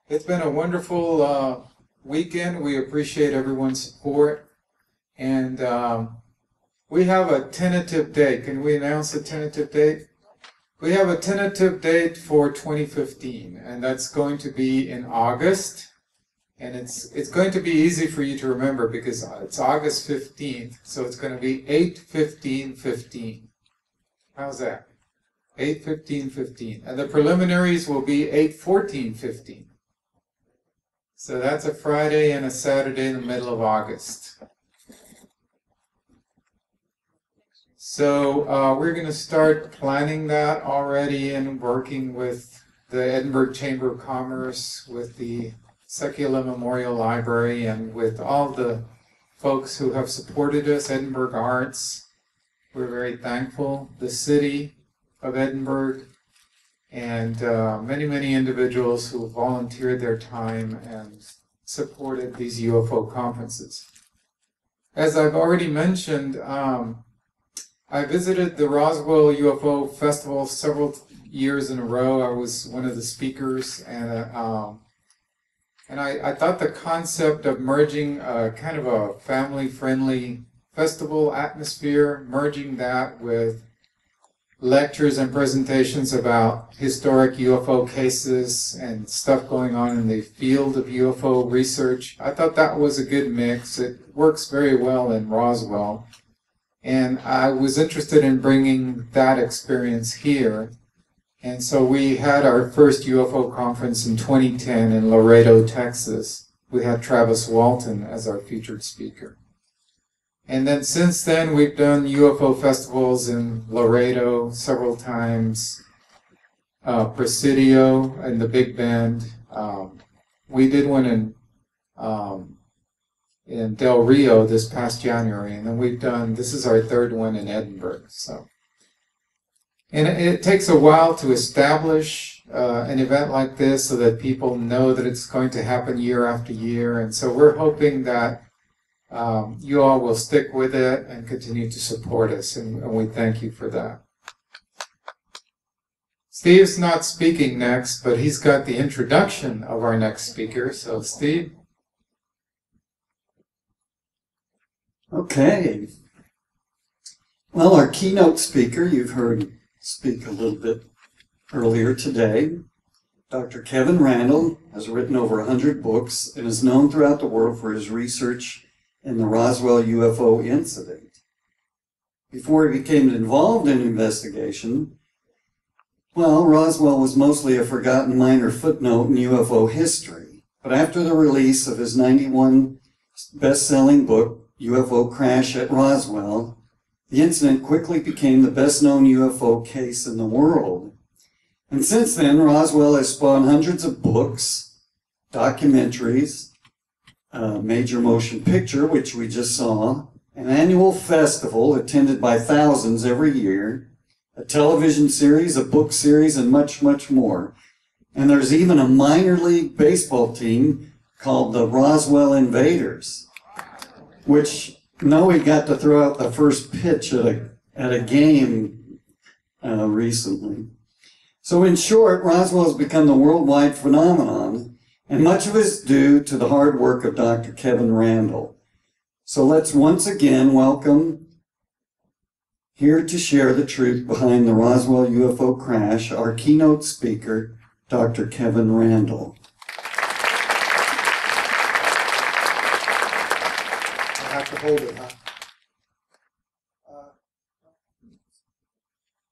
It's been a wonderful weekend. We appreciate everyone's support. And we have a tentative date. Can we announce a tentative date? We have a tentative date for 2015, and that's going to be in August. And it's going to be easy for you to remember because it's August 15th, so it's going to be 8/15/15. How's that? 8/15/15. And the preliminaries will be 8/14/15. So that's a Friday and a Saturday in the middle of August. So we're going to start planning that already and working with the Edinburg Chamber of Commerce, with the Secular Memorial Library, and with all the folks who have supported us, Edinburg Arts. We're very thankful. The city of Edinburg, and many, many individuals who volunteered their time and supported these UFO conferences. As I've already mentioned, I visited the Roswell UFO Festival several years in a row. I was one of the speakers, and I thought the concept of merging kind of a family-friendly festival atmosphere, merging that with lectures and presentations about historic UFO cases and stuff going on in the field of UFO research. I thought that was a good mix. It works very well in Roswell. And I was interested in bringing that experience here. And so we had our first UFO conference in 2010 in Laredo, Texas. We had Travis Walton as our featured speaker. And then since then, we've done UFO festivals in Laredo several times, Presidio and the Big Bend. We did one in Del Rio this past January, and then we've done, this is our third one in Edinburg. So, and it takes a while to establish an event like this so that people know that it's going to happen year after year. And so we're hoping that you all will stick with it and continue to support us, and we thank you for that. Steve's not speaking next, but he's got the introduction of our next speaker. So, Steve. Okay. Well, our keynote speaker, you've heard speak a little bit earlier today. Dr. Kevin Randle has written over 100 books and is known throughout the world for his research in the Roswell UFO Incident. Before he became involved in investigation, well, Roswell was mostly a forgotten minor footnote in UFO history. But after the release of his '91 best-selling book, UFO Crash at Roswell, the incident quickly became the best-known UFO case in the world. And since then, Roswell has spawned hundreds of books, documentaries, a major motion picture, which we just saw, an annual festival attended by thousands every year, a television series, a book series, and much, much more. And there's even a minor league baseball team called the Roswell Invaders, which Noe got to throw out the first pitch at a game recently. So in short, Roswell has become the worldwide phenomenon, and much of it is due to the hard work of Dr. Kevin Randle. So let's once again welcome, here to share the truth behind the Roswell UFO crash, our keynote speaker, Dr. Kevin Randle. Hold it, huh?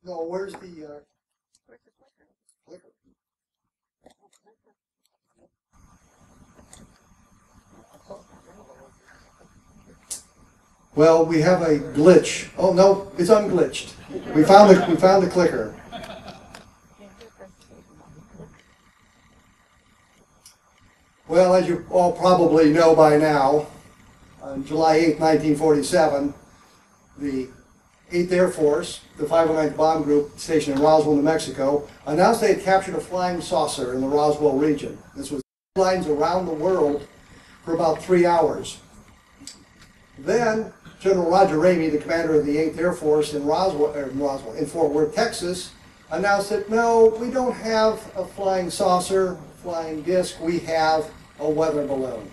No, where's the clicker? Well, we have a glitch. Oh no, it's unglitched. We found the clicker. Well, as you all probably know by now, on July 8, 1947, the 8th Air Force, the 509th Bomb Group stationed in Roswell, New Mexico, announced they had captured a flying saucer in the Roswell region. This was headlines around the world for about 3 hours. Then General Roger Ramey, the commander of the 8th Air Force in Fort Worth, Texas, announced that no, we don't have a flying saucer. flying disc, we have a weather balloon.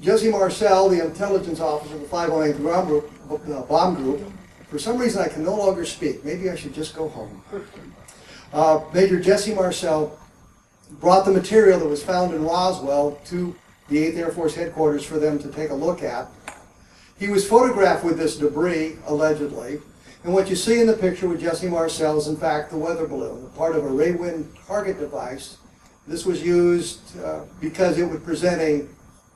Jesse Marcel, the intelligence officer of the 508th Bomb Group, for some reason I can no longer speak. Maybe I should just go home. Major Jesse Marcel brought the material that was found in Roswell to the 8th Air Force headquarters for them to take a look at. He was photographed with this debris, allegedly, and what you see in the picture with Jesse Marcel is in fact the weather balloon, part of a Raywind target device. This was used because it would present a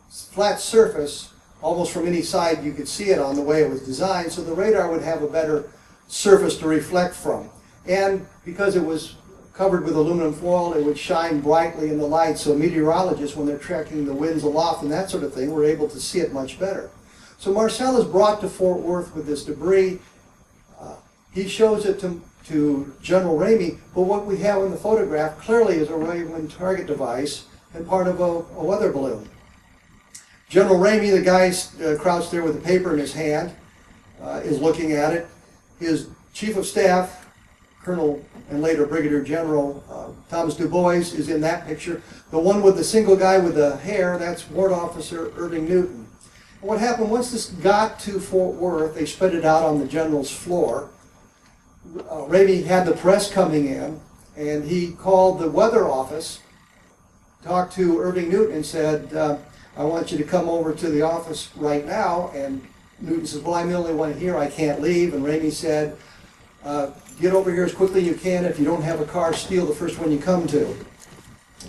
flat surface, almost from any side you could see it on the way it was designed, so the radar would have a better surface to reflect from. And because it was covered with aluminum foil, it would shine brightly in the light, so meteorologists, when they're tracking the winds aloft and that sort of thing, were able to see it much better. So Marcel is brought to Fort Worth with this debris. He shows it to General Ramey, but what we have in the photograph clearly is a Raywind target device and part of a weather balloon. General Ramey, the guy crouched there with a paper in his hand, is looking at it. His chief of staff, Colonel and later Brigadier General Thomas Du Bois, is in that picture. The one with the single guy with the hair, that's Warrant Officer Irving Newton. And what happened, once this got to Fort Worth, they spread it out on the general's floor. Ramey had the press coming in, and he called the weather office, talked to Irving Newton and said, I want you to come over to the office right now. And Newton says, well, I'm the only one here, I can't leave. And Ramey said, get over here as quickly as you can. If you don't have a car, steal the first one you come to.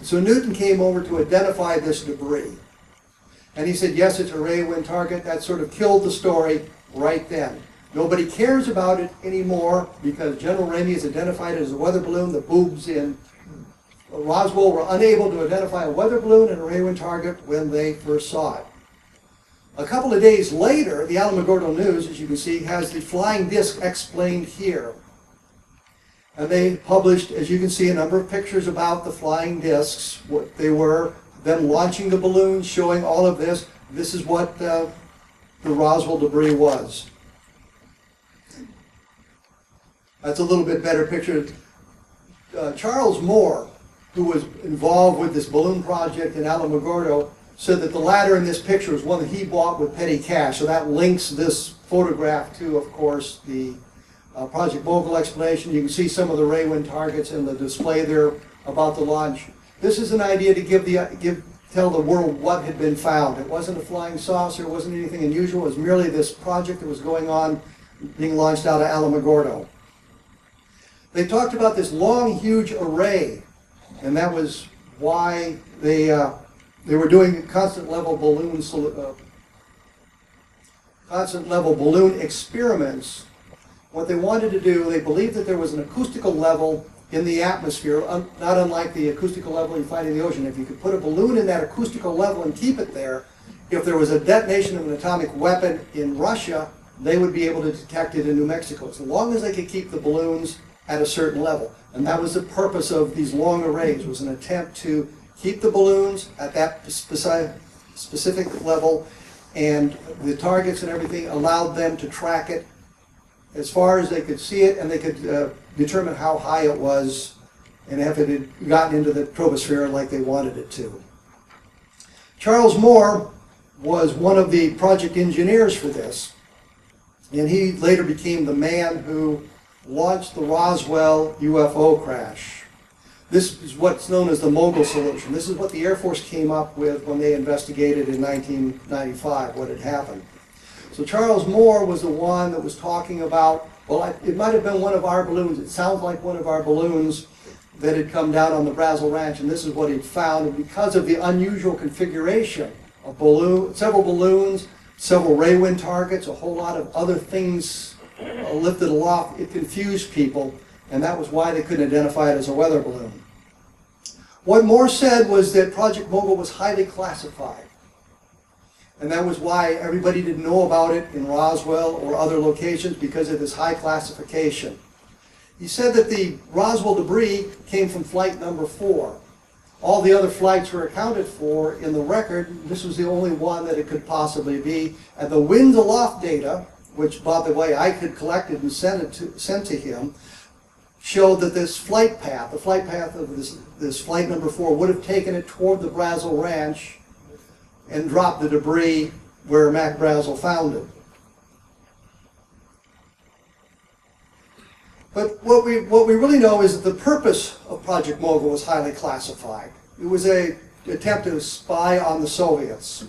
So Newton came over to identify this debris. And he said, yes, it's a Raywind target. That sort of killed the story right then. Nobody cares about it anymore because General Ramey has identified it as a weather balloon. The boobs in Roswell were unable to identify a weather balloon and a Raywind target when they first saw it. A couple of days later, the Alamogordo News, as you can see, has the flying disc explained here. And they published, as you can see, a number of pictures about the flying discs, what they were, them launching the balloons, showing all of this. This is what the Roswell debris was. That's a little bit better picture. Charles Moore, who was involved with this balloon project in Alamogordo, said that the ladder in this picture was one that he bought with petty cash. So that links this photograph to, of course, the Project Mogul explanation. You can see some of the Raywind targets in the display there about the launch. This is an idea to tell the world what had been found. It wasn't a flying saucer, it wasn't anything unusual, it was merely this project that was going on, being launched out of Alamogordo. They talked about this long, huge array, and that was why they were doing constant level balloon experiments. What they wanted to do, they believed that there was an acoustical level in the atmosphere, not unlike the acoustical level you find in the ocean. If you could put a balloon in that acoustical level and keep it there, if there was a detonation of an atomic weapon in Russia, they would be able to detect it in New Mexico, as long as they could keep the balloons at a certain level. And that was the purpose of these long arrays, was an attempt to keep the balloons at that specific level, and the targets and everything allowed them to track it as far as they could see it, and they could determine how high it was and if it had gotten into the troposphere like they wanted it to. Charles Moore was one of the project engineers for this, and he later became the man who launched the Roswell UFO crash. This is what's known as the Mogul solution. This is what the Air Force came up with when they investigated in 1995 what had happened. So Charles Moore was the one that was talking about, well, it might have been one of our balloons. It sounds like one of our balloons that had come down on the Brazel Ranch, and this is what he'd found. And because of the unusual configuration of several balloons, several Raywind targets, a whole lot of other things lifted aloft, it confused people, and that was why they couldn't identify it as a weather balloon. What Moore said was that Project Mogul was highly classified, and that was why everybody didn't know about it in Roswell or other locations, because of this high classification. He said that the Roswell debris came from flight number 4. All the other flights were accounted for in the record. This was the only one that it could possibly be. And the wind aloft data, which, by the way, I could collect it and sent to him, showed that this flight path, the flight path of this flight number 4, would have taken it toward the Brazel Ranch and dropped the debris where Mac Brazel found it. But what we really know is that the purpose of Project Mogul was highly classified. It was an attempt to spy on the Soviets.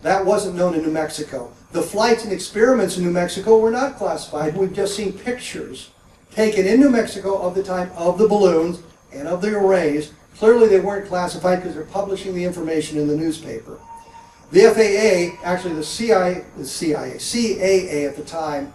That wasn't known in New Mexico. The flights and experiments in New Mexico were not classified. We've just seen pictures taken in New Mexico of the time of the balloons and of the arrays. Clearly they weren't classified because they're publishing the information in the newspaper. The FAA, actually the CAA at the time,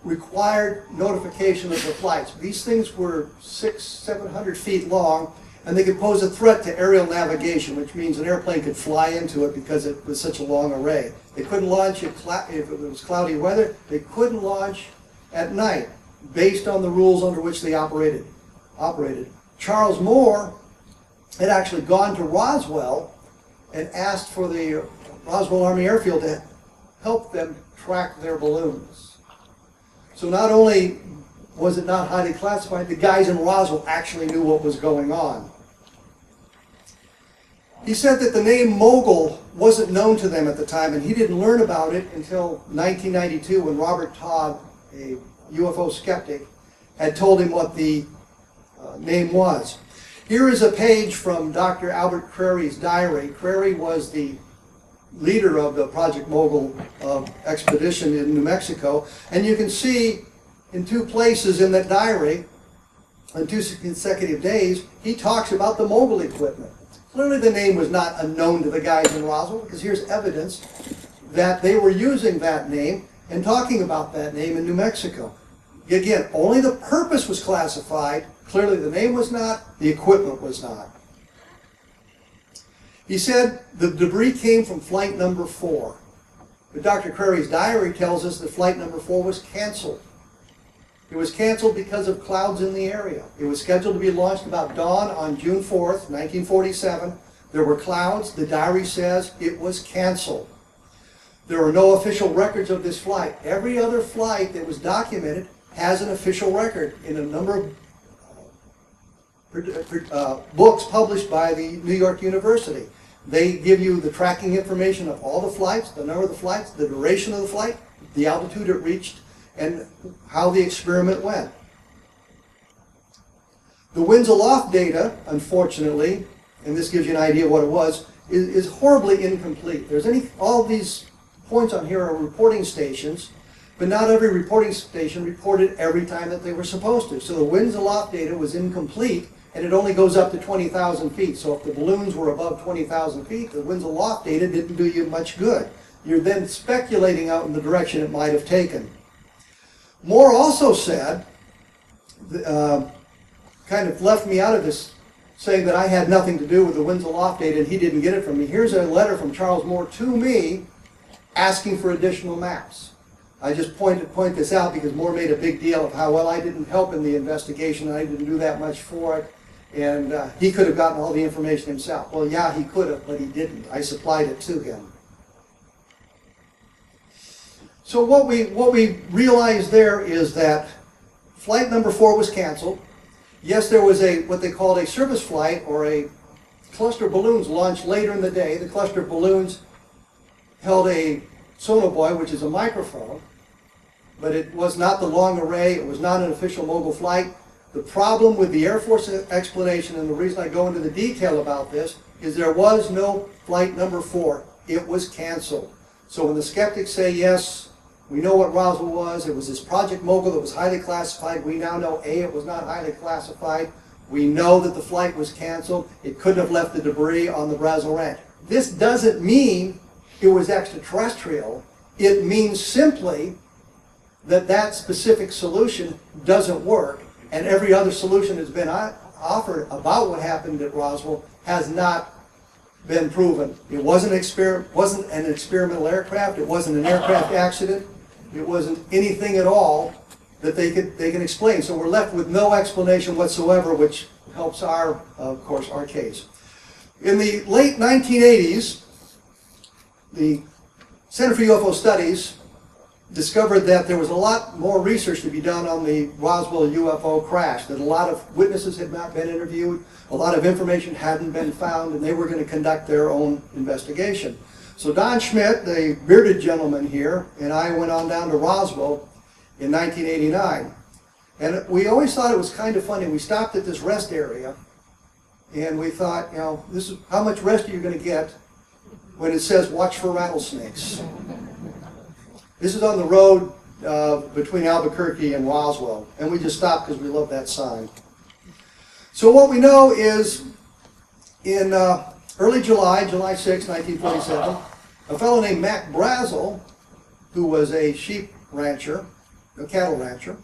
required notification of the flights. These things were 600-700 feet long, and they could pose a threat to aerial navigation, which means an airplane could fly into it because it was such a long array. They couldn't launch if it was cloudy weather. They couldn't launch at night, based on the rules under which they operated. Charles Moore had actually gone to Roswell and asked for the Roswell Army Airfield to help them track their balloons. So not only was it not highly classified, the guys in Roswell actually knew what was going on. He said that the name Mogul wasn't known to them at the time, and he didn't learn about it until 1992 when Robert Todd, a UFO skeptic, had told him what the name was. Here is a page from Dr. Albert Crary's diary. Crary was the leader of the Project Mogul expedition in New Mexico, and you can see in 2 places in that diary, on 2 consecutive days, he talks about the Mogul equipment. Clearly the name was not unknown to the guys in Roswell, because here's evidence that they were using that name and talking about that name in New Mexico. Again, only the purpose was classified. Clearly the name was not, the equipment was not. He said the debris came from flight number 4. But Dr. Crary's diary tells us that flight number 4 was canceled. It was canceled because of clouds in the area. It was scheduled to be launched about dawn on June 4th, 1947. There were clouds. The diary says it was canceled. There are no official records of this flight. Every other flight that was documented has an official record in a number of books published by the New York University. They give you the tracking information of all the flights, the number of the flights, the duration of the flight, the altitude it reached, and how the experiment went. The winds aloft data, unfortunately, and this gives you an idea of what it was, is horribly incomplete. All these points on here are reporting stations, but not every reporting station reported every time that they were supposed to. So the winds aloft data was incomplete, and it only goes up to 20,000 feet. So if the balloons were above 20,000 feet, the winds aloft data didn't do you much good. You're then speculating out in the direction it might have taken. Moore also said, kind of left me out of this, saying that I had nothing to do with the winds aloft data and he didn't get it from me. Here's a letter from Charles Moore to me asking for additional maps. I just point this out because Moore made a big deal of how, well, I didn't help in the investigation, I didn't do that much for it, and he could have gotten all the information himself. Well, yeah, he could have, but he didn't. I supplied it to him. So what we realized there is that flight number 4 was canceled. Yes, there was what they called a service flight, or a cluster of balloons launched later in the day. The cluster of balloons held a sonobuoy, which is a microphone, but it was not the long array. It was not an official Mogul flight. The problem with the Air Force explanation, and the reason I go into the detail about this, is there was no flight number 4. It was canceled. So when the skeptics say, yes, we know what Roswell was, it was this Project Mogul that was highly classified, we now know A, it was not highly classified. We know that the flight was canceled. It couldn't have left the debris on the Brazel Ranch. This doesn't mean it was extraterrestrial. It means simply that that specific solution doesn't work, and every other solution that's been offered about what happened at Roswell has not been proven. It wasn't an experimental aircraft. It wasn't an aircraft accident. It wasn't anything at all that they can explain. So we're left with no explanation whatsoever, which helps of course, our case. In the late 1980s, the Center for UFO Studies discovered that there was a lot more research to be done on the Roswell UFO crash, that a lot of witnesses had not been interviewed, a lot of information hadn't been found, and they were going to conduct their own investigation. So Don Schmidt, the bearded gentleman here, and I went on down to Roswell in 1989. And we always thought it was kind of funny. We stopped at this rest area, and we thought, you know, this is how much rest are you going to get when it says watch for rattlesnakes? This is on the road between Albuquerque and Roswell, and we just stopped because we love that sign. So what we know is in early July 6, 1947, a fellow named Mac Brazel, who was a sheep rancher, a cattle rancher,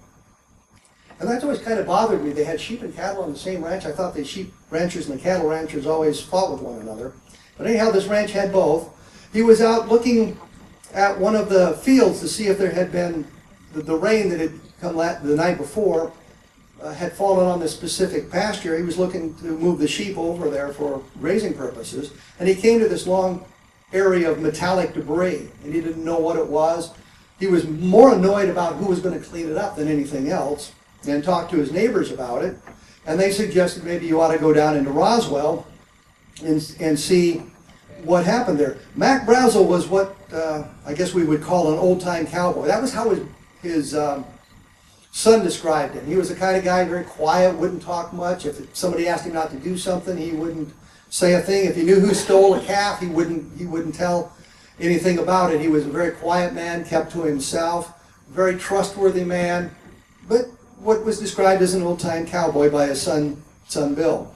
and that's always kind of bothered me. They had sheep and cattle on the same ranch. I thought the sheep ranchers and the cattle ranchers always fought with one another. But anyhow, this ranch had both. He was out looking at one of the fields to see if there had been the rain that had come the night before had fallen on this specific pasture. He was looking to move the sheep over there for grazing purposes, and he came to this long area of metallic debris, and he didn't know what it was. He was more annoyed about who was going to clean it up than anything else, and talked to his neighbors about it, and they suggested maybe you ought to go down into Roswell and see what happened there. Mac Brazel was what I guess we would call an old-time cowboy. That was how his son described him. He was the kind of guy, very quiet, wouldn't talk much. If somebody asked him not to do something, he wouldn't say a thing. If he knew who stole a calf, he wouldn't tell anything about it. He was a very quiet man, kept to himself, very trustworthy man, but what was described as an old-time cowboy by his son Bill.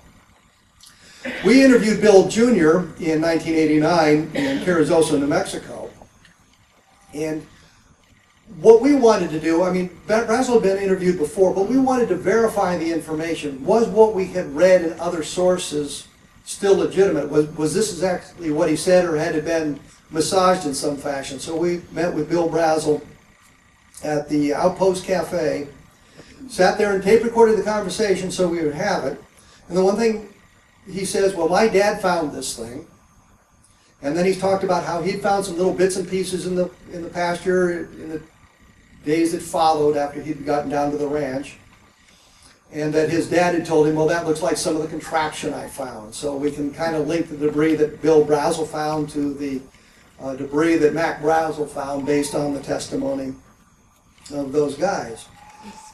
We interviewed Bill Jr. in 1989 in Carrizosa, New Mexico, and what we wanted to do, I mean, Brazel had been interviewed before, but we wanted to verify the information. Was what we had read in other sources still legitimate? Was this exactly what he said, or had it been massaged in some fashion? So we met with Bill Brazel at the Outpost Cafe, sat there and tape recorded the conversation so we would have it. And the one thing he says, well, my dad found this thing. And then he's talked about how he'd found some little bits and pieces in the pasture in the days that followed after he'd gotten down to the ranch. And that his dad had told him, well, that looks like some of the contraption I found. So we can kind of link the debris that Bill Brazel found to the debris that Mac Brazel found based on the testimony of those guys.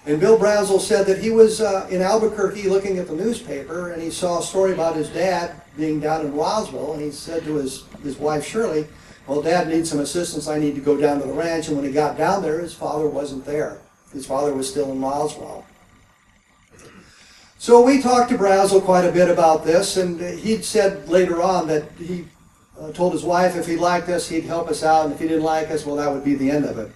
And Bill Brazel said that he was in Albuquerque looking at the newspaper, and he saw a story about his dad being down in Roswell, and he said to his wife Shirley, well, Dad needs some assistance, I need to go down to the ranch. And when he got down there, his father wasn't there. His father was still in Roswell. So we talked to Brazel quite a bit about this, and he'd said later on that he told his wife if he liked us, he'd help us out, and if he didn't like us, well, that would be the end of it.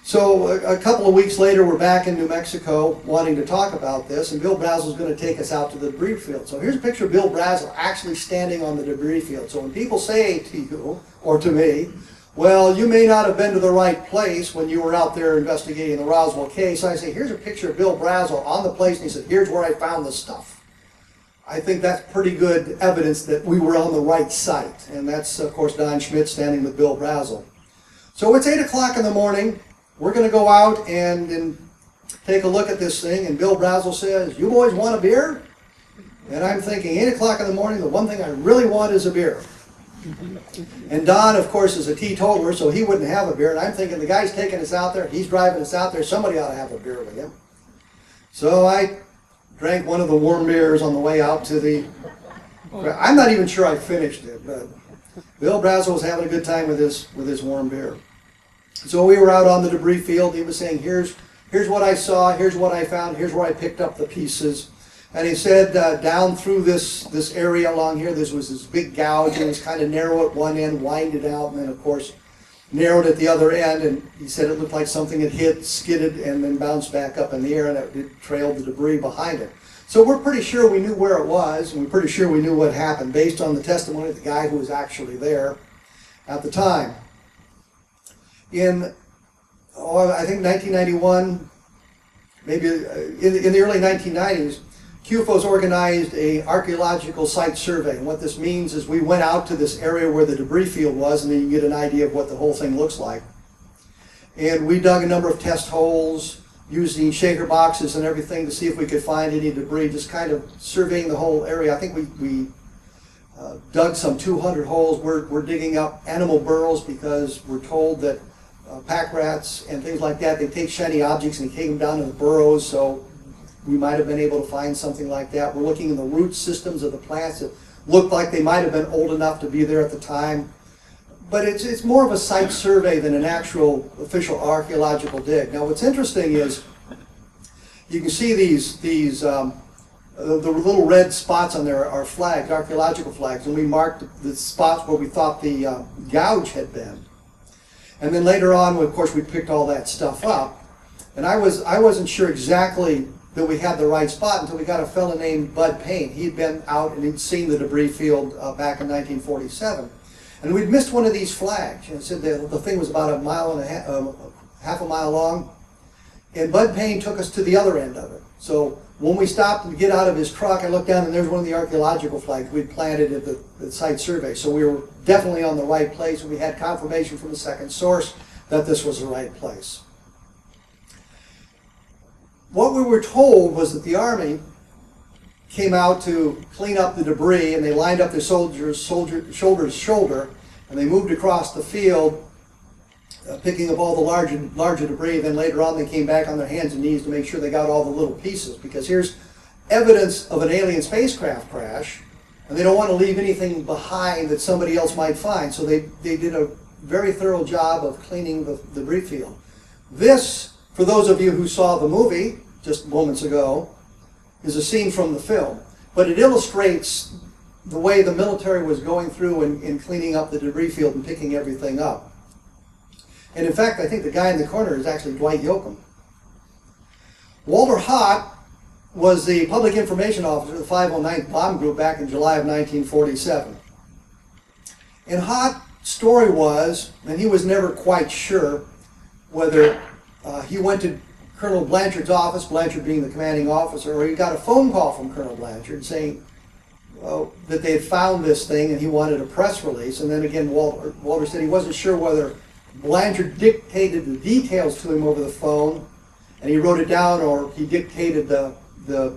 So a couple of weeks later, we're back in New Mexico wanting to talk about this, and Bill Brazel's going to take us out to the debris field. So here's a picture of Bill Brazel actually standing on the debris field. So when people say to you, or to me, well, you may not have been to the right place when you were out there investigating the Roswell case, I say, here's a picture of Bill Brazel on the place, and he said, here's where I found this stuff. I think that's pretty good evidence that we were on the right site. And that's, of course, Don Schmidt standing with Bill Brazel. So it's 8 o'clock in the morning. We're going to go out and take a look at this thing, and Bill Brazel says, you boys want a beer? And I'm thinking, 8 o'clock in the morning, the one thing I really want is a beer. And Don, of course, is a teetotaler, so he wouldn't have a beer. And I'm thinking, the guy's taking us out there, he's driving us out there, somebody ought to have a beer with him. So I drank one of the warm beers on the way out to the... I'm not even sure I finished it, but Bill Brazel was having a good time with his warm beer. So we were out on the debris field. He was saying, here's what I saw, here's what I found, here's where I picked up the pieces. And he said down through this area along here, this was this big gouge, and it was kind of narrow at one end, winded out, and then of course narrowed at the other end. And he said it looked like something had hit, skidded, and then bounced back up in the air, and it trailed the debris behind it. So we're pretty sure we knew where it was, and we're pretty sure we knew what happened based on the testimony of the guy who was actually there at the time. In, I think 1991, maybe in the early 1990s, CUFOS organized an archaeological site survey. And what this means is we went out to this area where the debris field was, and then you get an idea of what the whole thing looks like. And we dug a number of test holes using shaker boxes and everything to see if we could find any debris, just kind of surveying the whole area. I think we dug some 200 holes. We're digging up animal burrows because we're told that pack rats and things like that, they take shiny objects and they take them down to the burrows, so we might have been able to find something like that. We're looking in the root systems of the plants that looked like they might have been old enough to be there at the time. But it's more of a site survey than an actual official archaeological dig. Now what's interesting is you can see the little red spots on there are flags, archaeological flags, and we marked the spots where we thought the gouge had been. And then later on, of course, we picked all that stuff up. And I wasn't sure exactly that we had the right spot until we got a fellow named Bud Payne. He'd been out and he'd seen the debris field back in 1947. And we'd missed one of these flags. And it said the thing was about half a mile long. And Bud Payne took us to the other end of it. So when we stopped to get out of his truck, I looked down and there's one of the archaeological flags we'd planted at the site survey. So we were definitely on the right place, and we had confirmation from the second source that this was the right place. What we were told was that the Army came out to clean up the debris, and they lined up their soldiers shoulder to shoulder, and they moved across the field picking up all the larger debris. Then later on they came back on their hands and knees to make sure they got all the little pieces, because here's evidence of an alien spacecraft crash and they don't want to leave anything behind that somebody else might find. So they did a very thorough job of cleaning the debris field. This, for those of you who saw the movie just moments ago, is a scene from the film, but it illustrates the way the military was going through and cleaning up the debris field and picking everything up. And in fact, I think the guy in the corner is actually Dwight Yoakam. Walter Haut was the public information officer of the 509th Bomb Group back in July of 1947. And Haut's story was, and he was never quite sure whether he went to Colonel Blanchard's office, Blanchard being the commanding officer, or he got a phone call from Colonel Blanchard saying that they had found this thing and he wanted a press release. And then again, Walter said he wasn't sure whether Blanchard dictated the details to him over the phone and he wrote it down, or he dictated the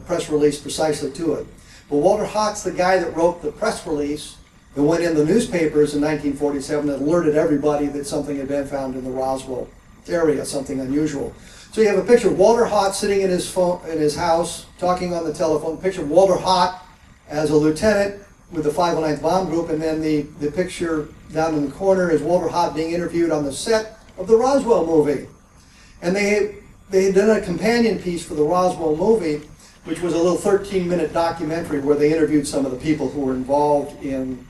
press release precisely to it. But Walter Haut's the guy that wrote the press release that went in the newspapers in 1947 that alerted everybody that something had been found in the Roswell area, something unusual. So you have a picture of Walter Haut sitting in his house talking on the telephone, a picture of Walter Haut as a lieutenant with the 509th Bomb Group, and then the picture down in the corner is Walter Haut being interviewed on the set of the Roswell movie. And they had done a companion piece for the Roswell movie, which was a little 13-minute documentary where they interviewed some of the people who were involved in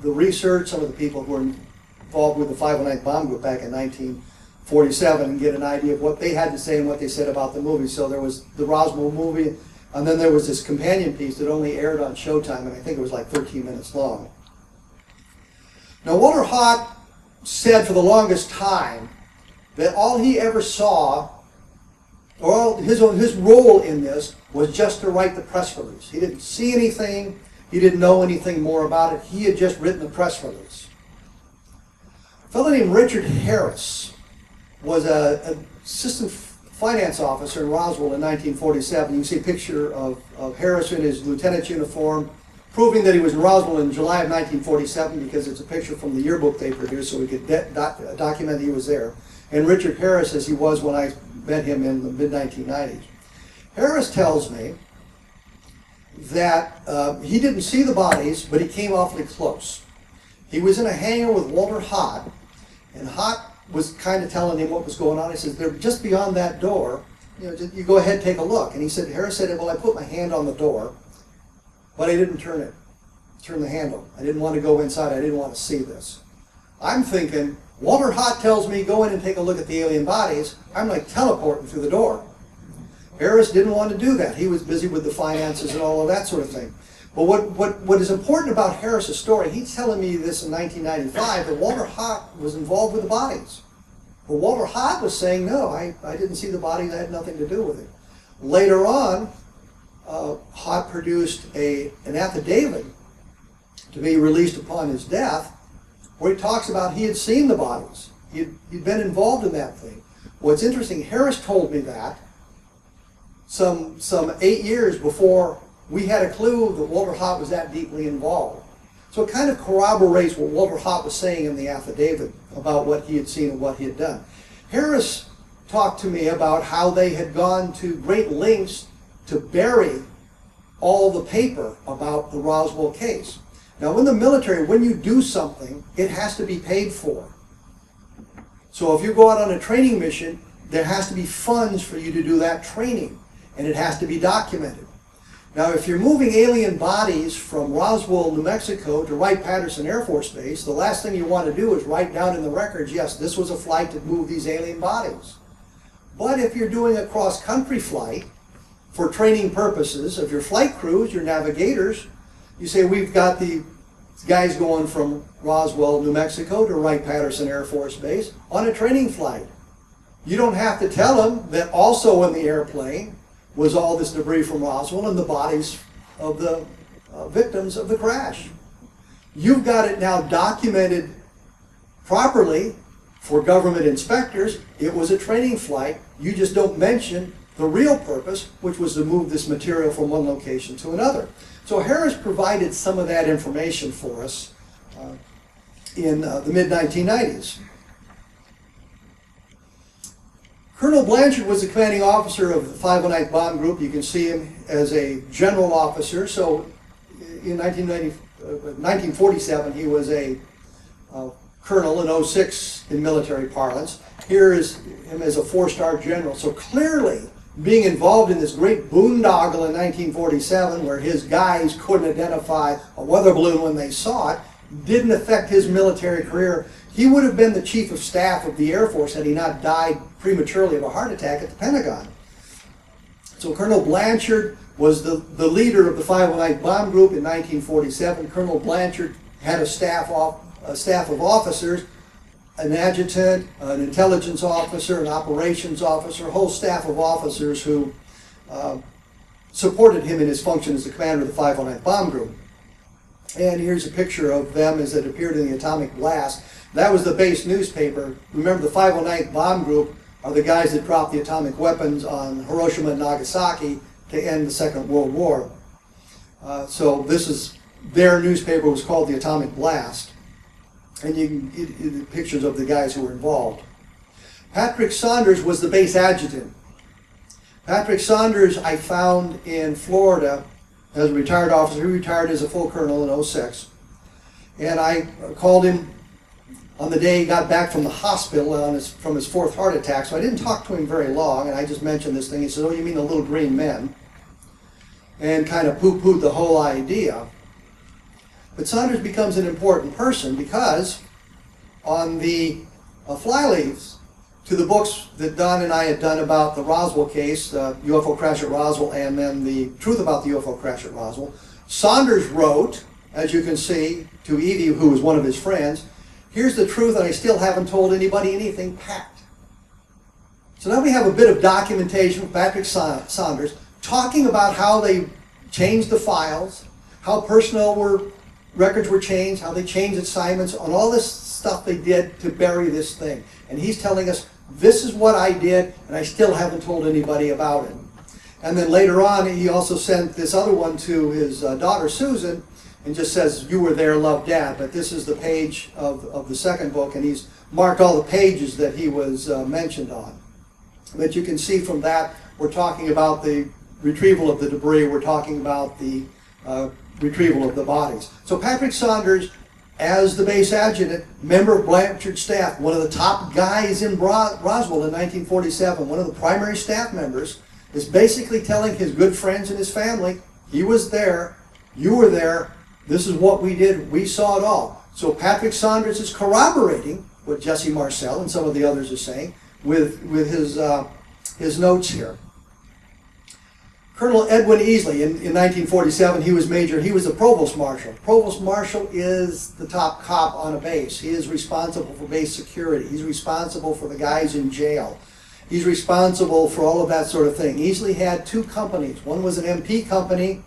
the research, some of the people who were involved with the 509th Bomb Group back in 1947, and get an idea of what they had to say and what they said about the movie. So there was the Roswell movie, and then there was this companion piece that only aired on Showtime, and I think it was like 13 minutes long. Now, Walter Haut said for the longest time that all he ever saw, or his role in this, was just to write the press release. He didn't see anything, he didn't know anything more about it, he had just written the press release. A fellow named Richard Harris was an assistant finance officer in Roswell in 1947. You can see a picture of Harris in his lieutenant's uniform, proving that he was in Roswell in July of 1947 because it's a picture from the yearbook they produced, so we could document that he was there. And Richard Harris, as he was when I met him in the mid-1990s. Harris tells me that he didn't see the bodies, but he came awfully close. He was in a hangar with Walter Haut, and Haut was kind of telling him what was going on. He says, they're just beyond that door. You go ahead, take a look. And he said, Harris said, well, I put my hand on the door, but I didn't turn the handle. I didn't want to go inside. I didn't want to see this. I'm thinking, Walter Haut tells me, go in and take a look at the alien bodies. I'm like teleporting through the door. Harris didn't want to do that. He was busy with the finances and all of that sort of thing. But what is important about Harris's story, he's telling me this in 1995, that Walter Haut was involved with the bodies. But Walter Haut was saying, no, I didn't see the bodies, I had nothing to do with it. Later on, Haut produced an affidavit to be released upon his death, where he talks about he had seen the bodies. He'd been involved in that thing. What's interesting, Harris told me that some 8 years before we had a clue that Walter Haut was that deeply involved. So it kind of corroborates what Walter Haut was saying in the affidavit about what he had seen and what he had done. Harris talked to me about how they had gone to great lengths to bury all the paper about the Roswell case. Now in the military, when you do something, it has to be paid for. So if you go out on a training mission, there has to be funds for you to do that training, and it has to be documented. Now if you're moving alien bodies from Roswell, New Mexico to Wright-Patterson Air Force Base, the last thing you want to do is write down in the records, yes, this was a flight to move these alien bodies. But if you're doing a cross-country flight for training purposes of your flight crews, your navigators, you say we've got the guys going from Roswell, New Mexico to Wright-Patterson Air Force Base on a training flight. You don't have to tell them that also in the airplane was all this debris from Roswell and the bodies of the victims of the crash. You've got it now documented properly for government inspectors. It was a training flight. You just don't mention the real purpose, which was to move this material from one location to another. So Harris provided some of that information for us in the mid-1990s. Colonel Blanchard was the commanding officer of the 509th Bomb Group. You can see him as a general officer. So in 1947, he was a colonel, in 06 in military parlance. Here is him as a 4-star general. So clearly, being involved in this great boondoggle in 1947, where his guys couldn't identify a weather balloon when they saw it, didn't affect his military career. He would have been the chief of staff of the Air Force had he not died prematurely of a heart attack at the Pentagon. So Colonel Blanchard was the leader of the 509th Bomb Group in 1947. Colonel Blanchard had a staff of officers, an adjutant, an intelligence officer, an operations officer, a whole staff of officers who supported him in his function as the commander of the 509th Bomb Group. And here's a picture of them as it appeared in the atomic blast. That was the base newspaper. Remember, the 509th Bomb Group are the guys that dropped the atomic weapons on Hiroshima and Nagasaki to end the Second World War. So this is, their newspaper was called the Atomic Blast. And you can get pictures of the guys who were involved. Patrick Saunders was the base adjutant. Patrick Saunders I found in Florida as a retired officer. He retired as a full colonel in 06. And I called him on the day he got back from the hospital from his 4th heart attack. So I didn't talk to him very long, and I just mentioned this thing. He said, "Oh, you mean the little green men?" And kind of poo-pooed the whole idea. But Saunders becomes an important person because on the flyleaves to the books that Don and I had done about the Roswell case, UFO Crash at Roswell, and then the truth about the UFO Crash at Roswell, Saunders wrote, as you can see, to Evie, who was one of his friends, "Here's the truth, and I still haven't told anybody anything, Pat." So now we have a bit of documentation from Patrick Saunders talking about how they changed the files, how personnel records were changed, how they changed assignments, on all this stuff they did to bury this thing. And he's telling us, this is what I did, and I still haven't told anybody about it. And then later on, he also sent this other one to his daughter, Susan, and just says, "You were there, love, Dad." But this is the page of the second book, and he's marked all the pages that he was mentioned on. But you can see from that, we're talking about the retrieval of the debris, we're talking about the retrieval of the bodies. So Patrick Saunders, as the base adjutant, member of Blanchard's staff, one of the top guys in Roswell in 1947, one of the primary staff members, is basically telling his good friends and his family, he was there, you were there, this is what we did, we saw it all. So Patrick Saunders is corroborating what Jesse Marcel and some of the others are saying with his notes here. Colonel Edwin Easley, in 1947, he was major, he was a provost marshal. Provost marshal is the top cop on a base. He is responsible for base security. He's responsible for the guys in jail. He's responsible for all of that sort of thing. Easley had 2 companies. One was an MP company,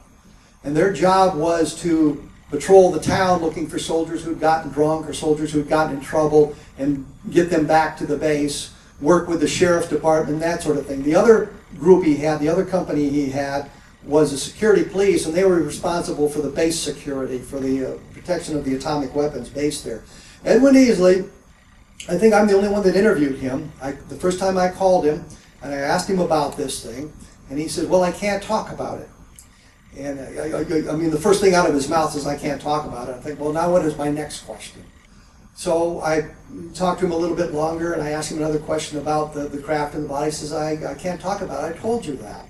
and their job was to patrol the town looking for soldiers who'd gotten drunk or soldiers who'd gotten in trouble and get them back to the base, work with the sheriff's department, that sort of thing. The other group he had, the other company he had, was the security police, and they were responsible for the base security, for the protection of the atomic weapons base there. Edwin Easley, I think I'm the only one that interviewed him. The first time I called him, and I asked him about this thing, and he said, well, I can't talk about it. And I mean, the first thing out of his mouth is, I can't talk about it. I think, well, now what is my next question? So I talked to him a little bit longer, and I asked him another question about the craft and the body. He says, I can't talk about it. I told you that.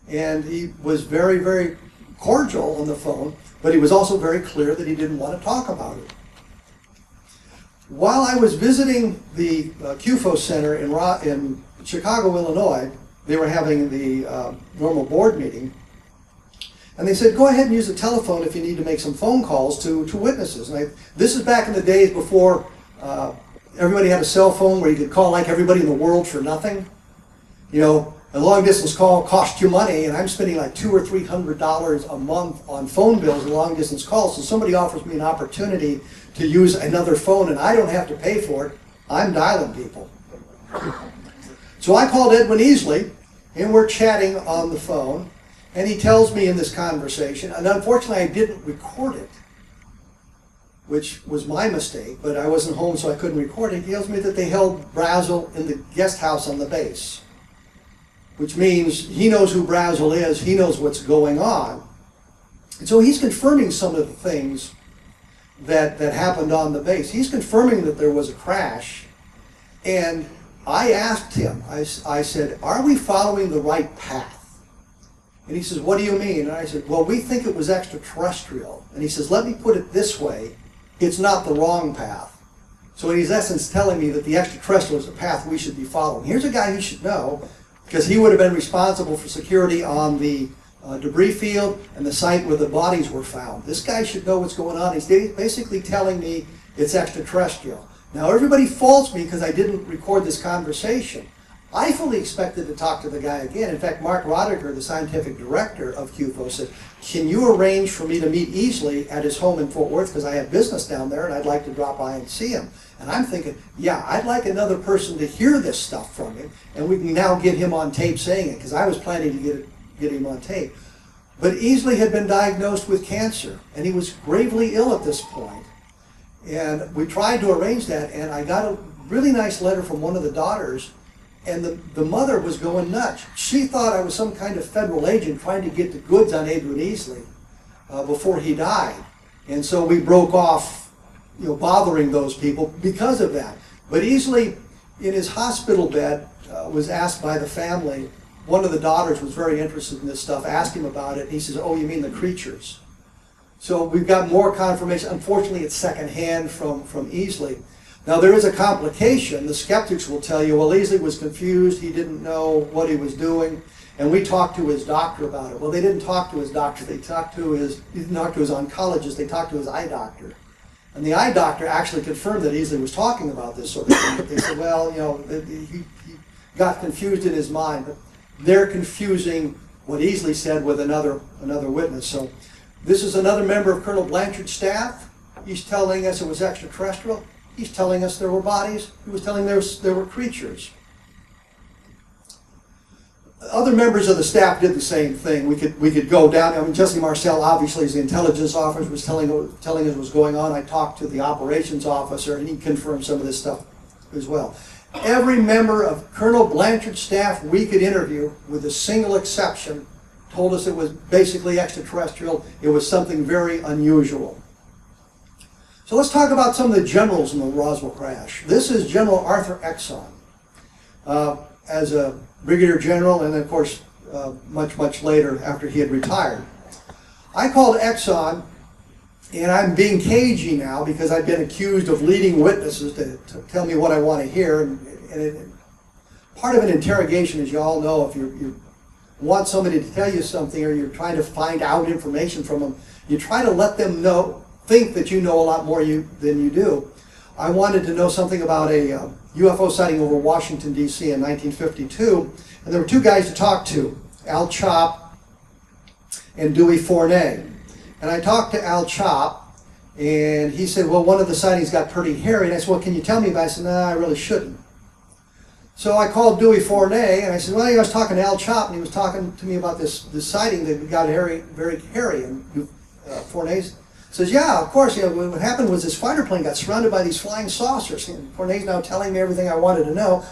And he was very, very cordial on the phone, but he was also very clear that he didn't want to talk about it. While I was visiting the UFO Center in Chicago, Illinois, they were having the normal board meeting, and they said, go ahead and use the telephone if you need to make some phone calls to witnesses. And this is back in the days before everybody had a cell phone where you could call like everybody in the world for nothing. You know, a long distance call cost you money, and I'm spending like $200 or $300 a month on phone bills and long distance calls. So somebody offers me an opportunity to use another phone and I don't have to pay for it, I'm dialing people. So I called Edwin Easley, and we're chatting on the phone, and he tells me in this conversation, and unfortunately I didn't record it, which was my mistake, but I wasn't home so I couldn't record it. He tells me that they held Brazel in the guest house on the base, which means he knows who Brazel is, he knows what's going on. And so he's confirming some of the things that happened on the base. He's confirming that there was a crash, and I asked him, I said, are we following the right path? And he says, what do you mean? And I said, well, we think it was extraterrestrial. And he says, let me put it this way, it's not the wrong path. So he's in essence telling me that the extraterrestrial is the path we should be following. Here's a guy who should know, because he would have been responsible for security on the debris field and the site where the bodies were found. This guy should know what's going on. He's basically telling me it's extraterrestrial. Now everybody faults me because I didn't record this conversation. I fully expected to talk to the guy again. In fact, Mark Rodiger, the scientific director of UFO, said, can you arrange for me to meet Easley at his home in Fort Worth, because I have business down there and I'd like to drop by and see him. And I'm thinking, yeah, I'd like another person to hear this stuff from him, and we can now get him on tape saying it, because I was planning to get him on tape. But Easley had been diagnosed with cancer, and he was gravely ill at this point. And we tried to arrange that, and I got a really nice letter from one of the daughters, and the mother was going nuts. She thought I was some kind of federal agent trying to get the goods on Edwin Easley before he died. And so we broke off, you know, bothering those people because of that. But Easley, in his hospital bed, was asked by the family, one of the daughters was very interested in this stuff, asked him about it, and he says, oh, you mean the creatures? So we've got more confirmation. Unfortunately, it's secondhand from Easley. Now, there is a complication. The skeptics will tell you, well, Easley was confused, he didn't know what he was doing, and we talked to his doctor about it. Well, they didn't talk to his doctor, they talked to his oncologist, they talked to his eye doctor. And the eye doctor actually confirmed that Easley was talking about this sort of thing, but they said, well, you know, he got confused in his mind, but they're confusing what Easley said with another witness. So this is another member of Colonel Blanchard's staff. He's telling us it was extraterrestrial. He's telling us there were bodies. He was telling there were creatures. Other members of the staff did the same thing. We could go down. I mean, Jesse Marcel, obviously, as the intelligence officer, was telling us what was going on. I talked to the operations officer, and he confirmed some of this stuff as well. Every member of Colonel Blanchard's staff we could interview, with a single exception, told us it was basically extraterrestrial. It was something very unusual. So let's talk about some of the generals in the Roswell crash. This is General Arthur Exon. As a brigadier general, and then of course much later after he had retired. I called Exon, and I'm being cagey now because I've been accused of leading witnesses to tell me what I want to hear. And part of an interrogation, as you all know, if you want somebody to tell you something or you're trying to find out information from them, you try to let them think that you know a lot more than you do. I wanted to know something about a UFO sighting over Washington, D.C. in 1952, and there were two guys to talk to, Al Chop and Dewey Fournay. And I talked to Al Chop, and he said, well, one of the sightings got pretty hairy. And I said, well, can you tell me about it? I said, no, I really shouldn't. So I called Dewey Fournay, and I said, well, I was talking to Al Chop, and he was talking to me about this sighting that got very hairy. And Fournay says, yeah, of course. What happened was this fighter plane got surrounded by these flying saucers. And Fournay's now telling me everything I wanted to know.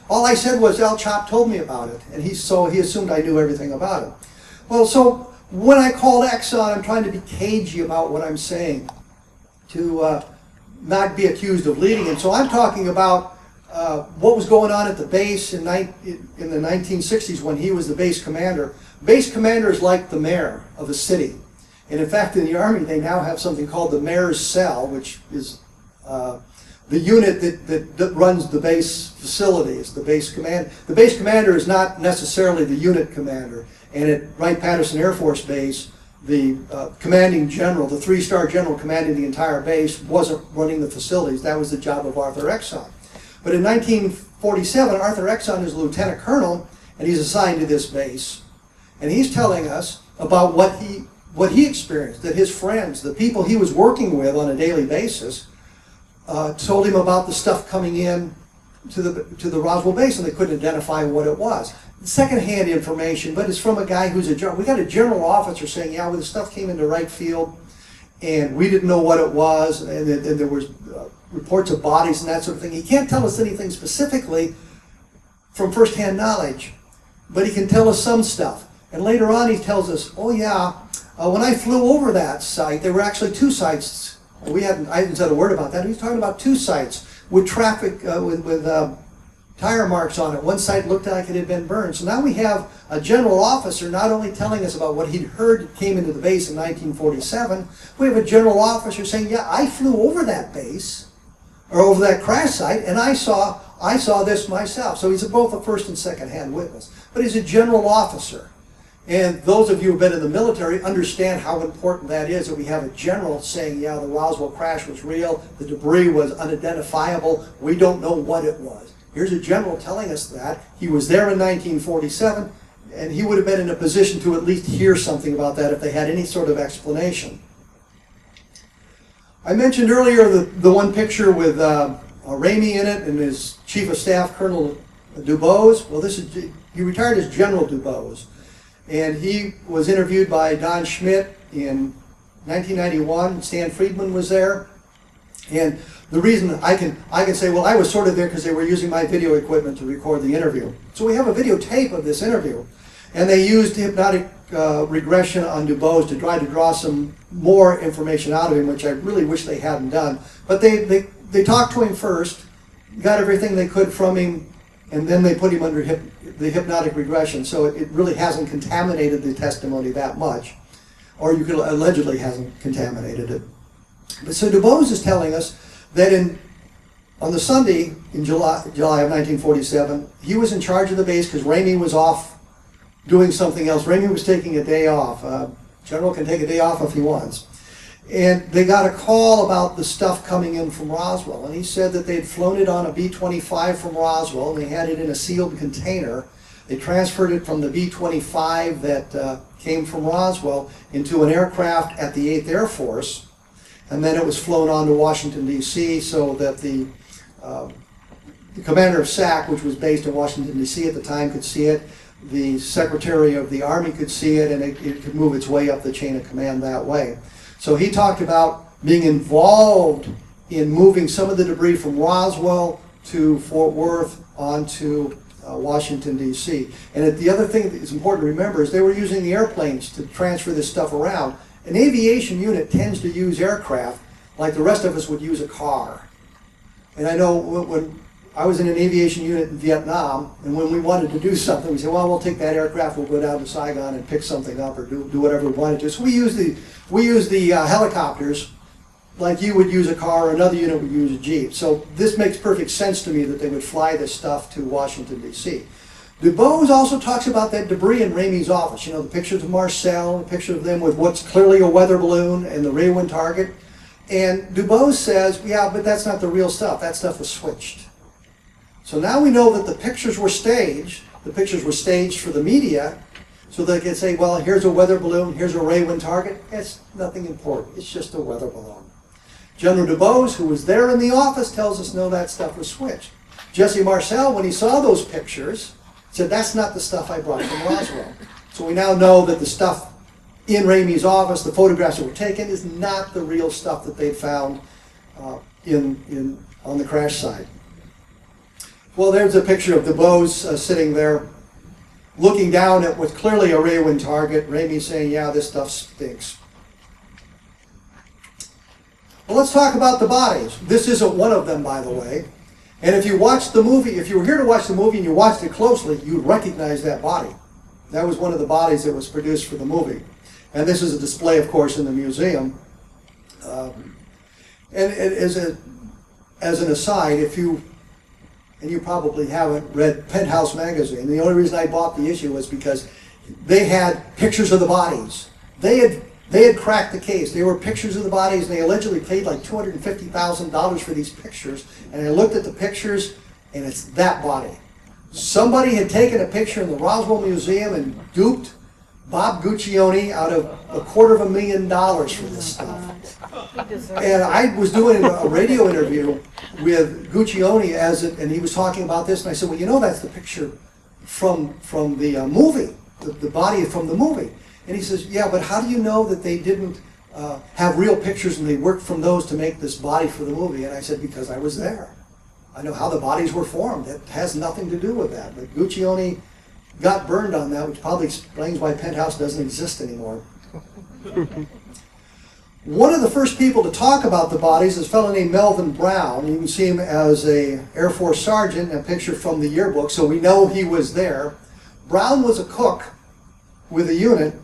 All I said was Al Chop told me about it, and so he assumed I knew everything about it. Well, so when I called Exxon, I'm trying to be cagey about what I'm saying to not be accused of leading. And so I'm talking about what was going on at the base in the 1960s when he was the base commander. Base commander is like the mayor of a city. And in fact, in the Army, they now have something called the mayor's cell, which is the unit that runs the base facilities, the base command. The base commander is not necessarily the unit commander. And at Wright-Patterson Air Force Base, the commanding general, the three-star general commanding the entire base, wasn't running the facilities. That was the job of Arthur Exxon. But in 1947, Arthur Exxon is a lieutenant colonel, and he's assigned to this base. And he's telling us about what he experienced, that his friends, the people he was working with on a daily basis, told him about the stuff coming in to the Roswell base, and they couldn't identify what it was. Secondhand information, but it's from a guy who's we got a general officer saying, yeah, well, the stuff came into right field, and we didn't know what it was, and there was reports of bodies and that sort of thing. He can't tell us anything specifically from first-hand knowledge, but he can tell us some stuff. And later on, he tells us, oh yeah, when I flew over that site, there were actually two sites. I hadn't said a word about that. He was talking about two sites with traffic, with tire marks on it. One site looked like it had been burned. So now we have a general officer not only telling us about what he'd heard came into the base in 1947, we have a general officer saying, yeah, I flew over that base, or over that crash site, and I saw this myself. So he's both a first and second-hand witness. But he's a general officer. And those of you who've been in the military understand how important that is, that we have a general saying, yeah, the Roswell crash was real, the debris was unidentifiable, we don't know what it was. Here's a general telling us that. He was there in 1947, and he would have been in a position to at least hear something about that if they had any sort of explanation. I mentioned earlier the one picture with Ramey in it and his Chief of Staff, Colonel Dubose. Well, he retired as General Dubose. And he was interviewed by Don Schmidt in 1991. Stan Friedman was there. And the reason I can say, well, I was sort of there because they were using my video equipment to record the interview. So we have a videotape of this interview. And they used hypnotic regression on Dubose to try to draw some more information out of him, which I really wish they hadn't done. But they talked to him first, got everything they could from him, and then they put him under the hypnotic regression. So it really hasn't contaminated the testimony that much. Or you could allegedly hasn't contaminated it. But so Dubose is telling us that on the Sunday in July of 1947, he was in charge of the base because Ramey was off doing something else. Ramey was taking a day off. General can take a day off if he wants. And they got a call about the stuff coming in from Roswell. And he said that they'd flown it on a B-25 from Roswell, and they had it in a sealed container. They transferred it from the B-25 that came from Roswell into an aircraft at the 8th Air Force. And then it was flown on to Washington, D.C. so that the commander of SAC, which was based in Washington, D.C. at the time, could see it. The Secretary of the Army could see it, and it could move its way up the chain of command that way. So he talked about being involved in moving some of the debris from Roswell to Fort Worth onto Washington, D.C. And the other thing that is important to remember is they were using the airplanes to transfer this stuff around. An aviation unit tends to use aircraft like the rest of us would use a car. And I know when I was in an aviation unit in Vietnam, and when we wanted to do something, we said, well, we'll take that aircraft, we'll go down to Saigon and pick something up or do whatever we wanted to. So we use the helicopters like you would use a car, or another unit would use a Jeep. So this makes perfect sense to me that they would fly this stuff to Washington, D.C. Dubose also talks about that debris in Ramey's office. You know, the pictures of Marcel, the picture of them with what's clearly a weather balloon and the Raywin target. And Dubose says, yeah, but that's not the real stuff. That stuff was switched. So now we know that the pictures were staged. The pictures were staged for the media, So they can say, well, here's a weather balloon, here's a ray wind target. It's nothing important. It's just a weather balloon. General DuBose, who was there in the office, tells us, no, that stuff was switched. Jesse Marcel, when he saw those pictures, said, that's not the stuff I brought from Roswell. So we now know that the stuff in Ramey's office, the photographs that were taken, is not the real stuff that they found on the crash site. Well, there's a picture of DuBose sitting there looking down at what's clearly a ray wind target. Ramey saying, yeah, this stuff stinks. Well, let's talk about the bodies. This isn't one of them, by the way. And if you watched the movie, if you were here to watch the movie and you watched it closely, you'd recognize that body. That was one of the bodies that was produced for the movie. And this is a display, of course, in the museum. And as an aside, if you, and you probably haven't read Penthouse magazine, the only reason I bought the issue was because they had pictures of the bodies. They had cracked the case. They were pictures of the bodies, and they allegedly paid like $250,000 for these pictures. And I looked at the pictures, and it's that body. Somebody had taken a picture in the Roswell Museum and duped Bob Guccione out of $250,000 for this stuff. And I was doing a radio interview with Guccione and he was talking about this, and I said, well, you know, that's the picture from the movie, the body from the movie. And he says, yeah, but how do you know that they didn't have real pictures and they worked from those to make this body for the movie? And I said, because I was there. I know how the bodies were formed. It has nothing to do with that. But Guccione got burned on that, which probably explains why Penthouse doesn't exist anymore. One of the first people to talk about the bodies is a fellow named Melvin Brown. You can see him as an Air Force sergeant, a picture from the yearbook, so we know he was there. Brown was a cook with a unit,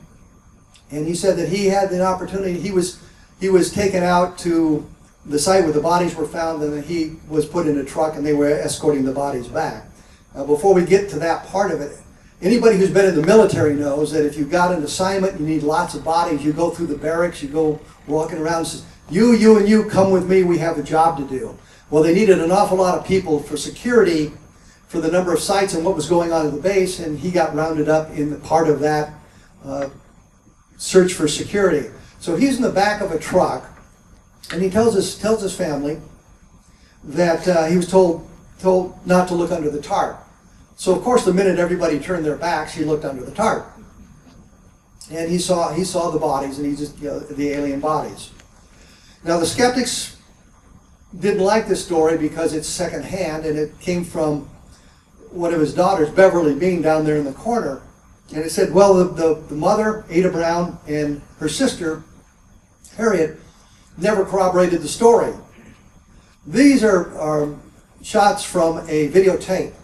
and he said that he had the opportunity, he was taken out to the site where the bodies were found, and then he was put in a truck and they were escorting the bodies back. Now, before we get to that part of it, anybody who's been in the military knows that if you've got an assignment, you need lots of bodies, you go through the barracks, you go walking around and says, you and you come with me, we have a job to do. Well, they needed an awful lot of people for security for the number of sites and what was going on in the base, and he got rounded up in the part of that search for security. So he's in the back of a truck, and he tells his family that he was told not to look under the tarp. So of course, the minute everybody turned their backs, he looked under the tarp, and he saw the bodies, and the alien bodies. Now the skeptics didn't like this story because it's secondhand, and it came from one of his daughters, Beverly Bean, down there in the corner. And it said, well, the mother, Ada Brown, and her sister, Harriet, never corroborated the story. These are shots from a videotape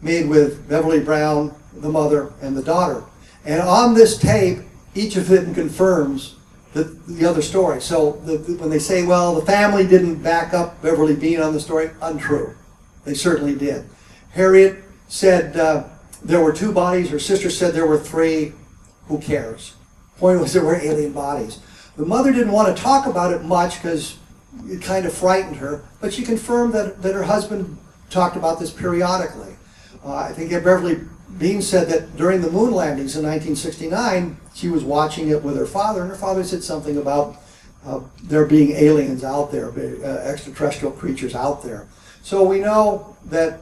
made with Beverly Brown, the mother, and the daughter. And on this tape, each of them confirms the other story. So when they say, well, the family didn't back up Beverly Bean on the story, untrue. They certainly did. Harriet said there were 2 bodies. Her sister said there were 3. Who cares? Point was there were alien bodies. The mother didn't want to talk about it much because it kind of frightened her, but she confirmed that her husband talked about this periodically. I think Beverly Bean said that during the moon landings in 1969, she was watching it with her father, and her father said something about there being aliens out there, extraterrestrial creatures out there. So we know that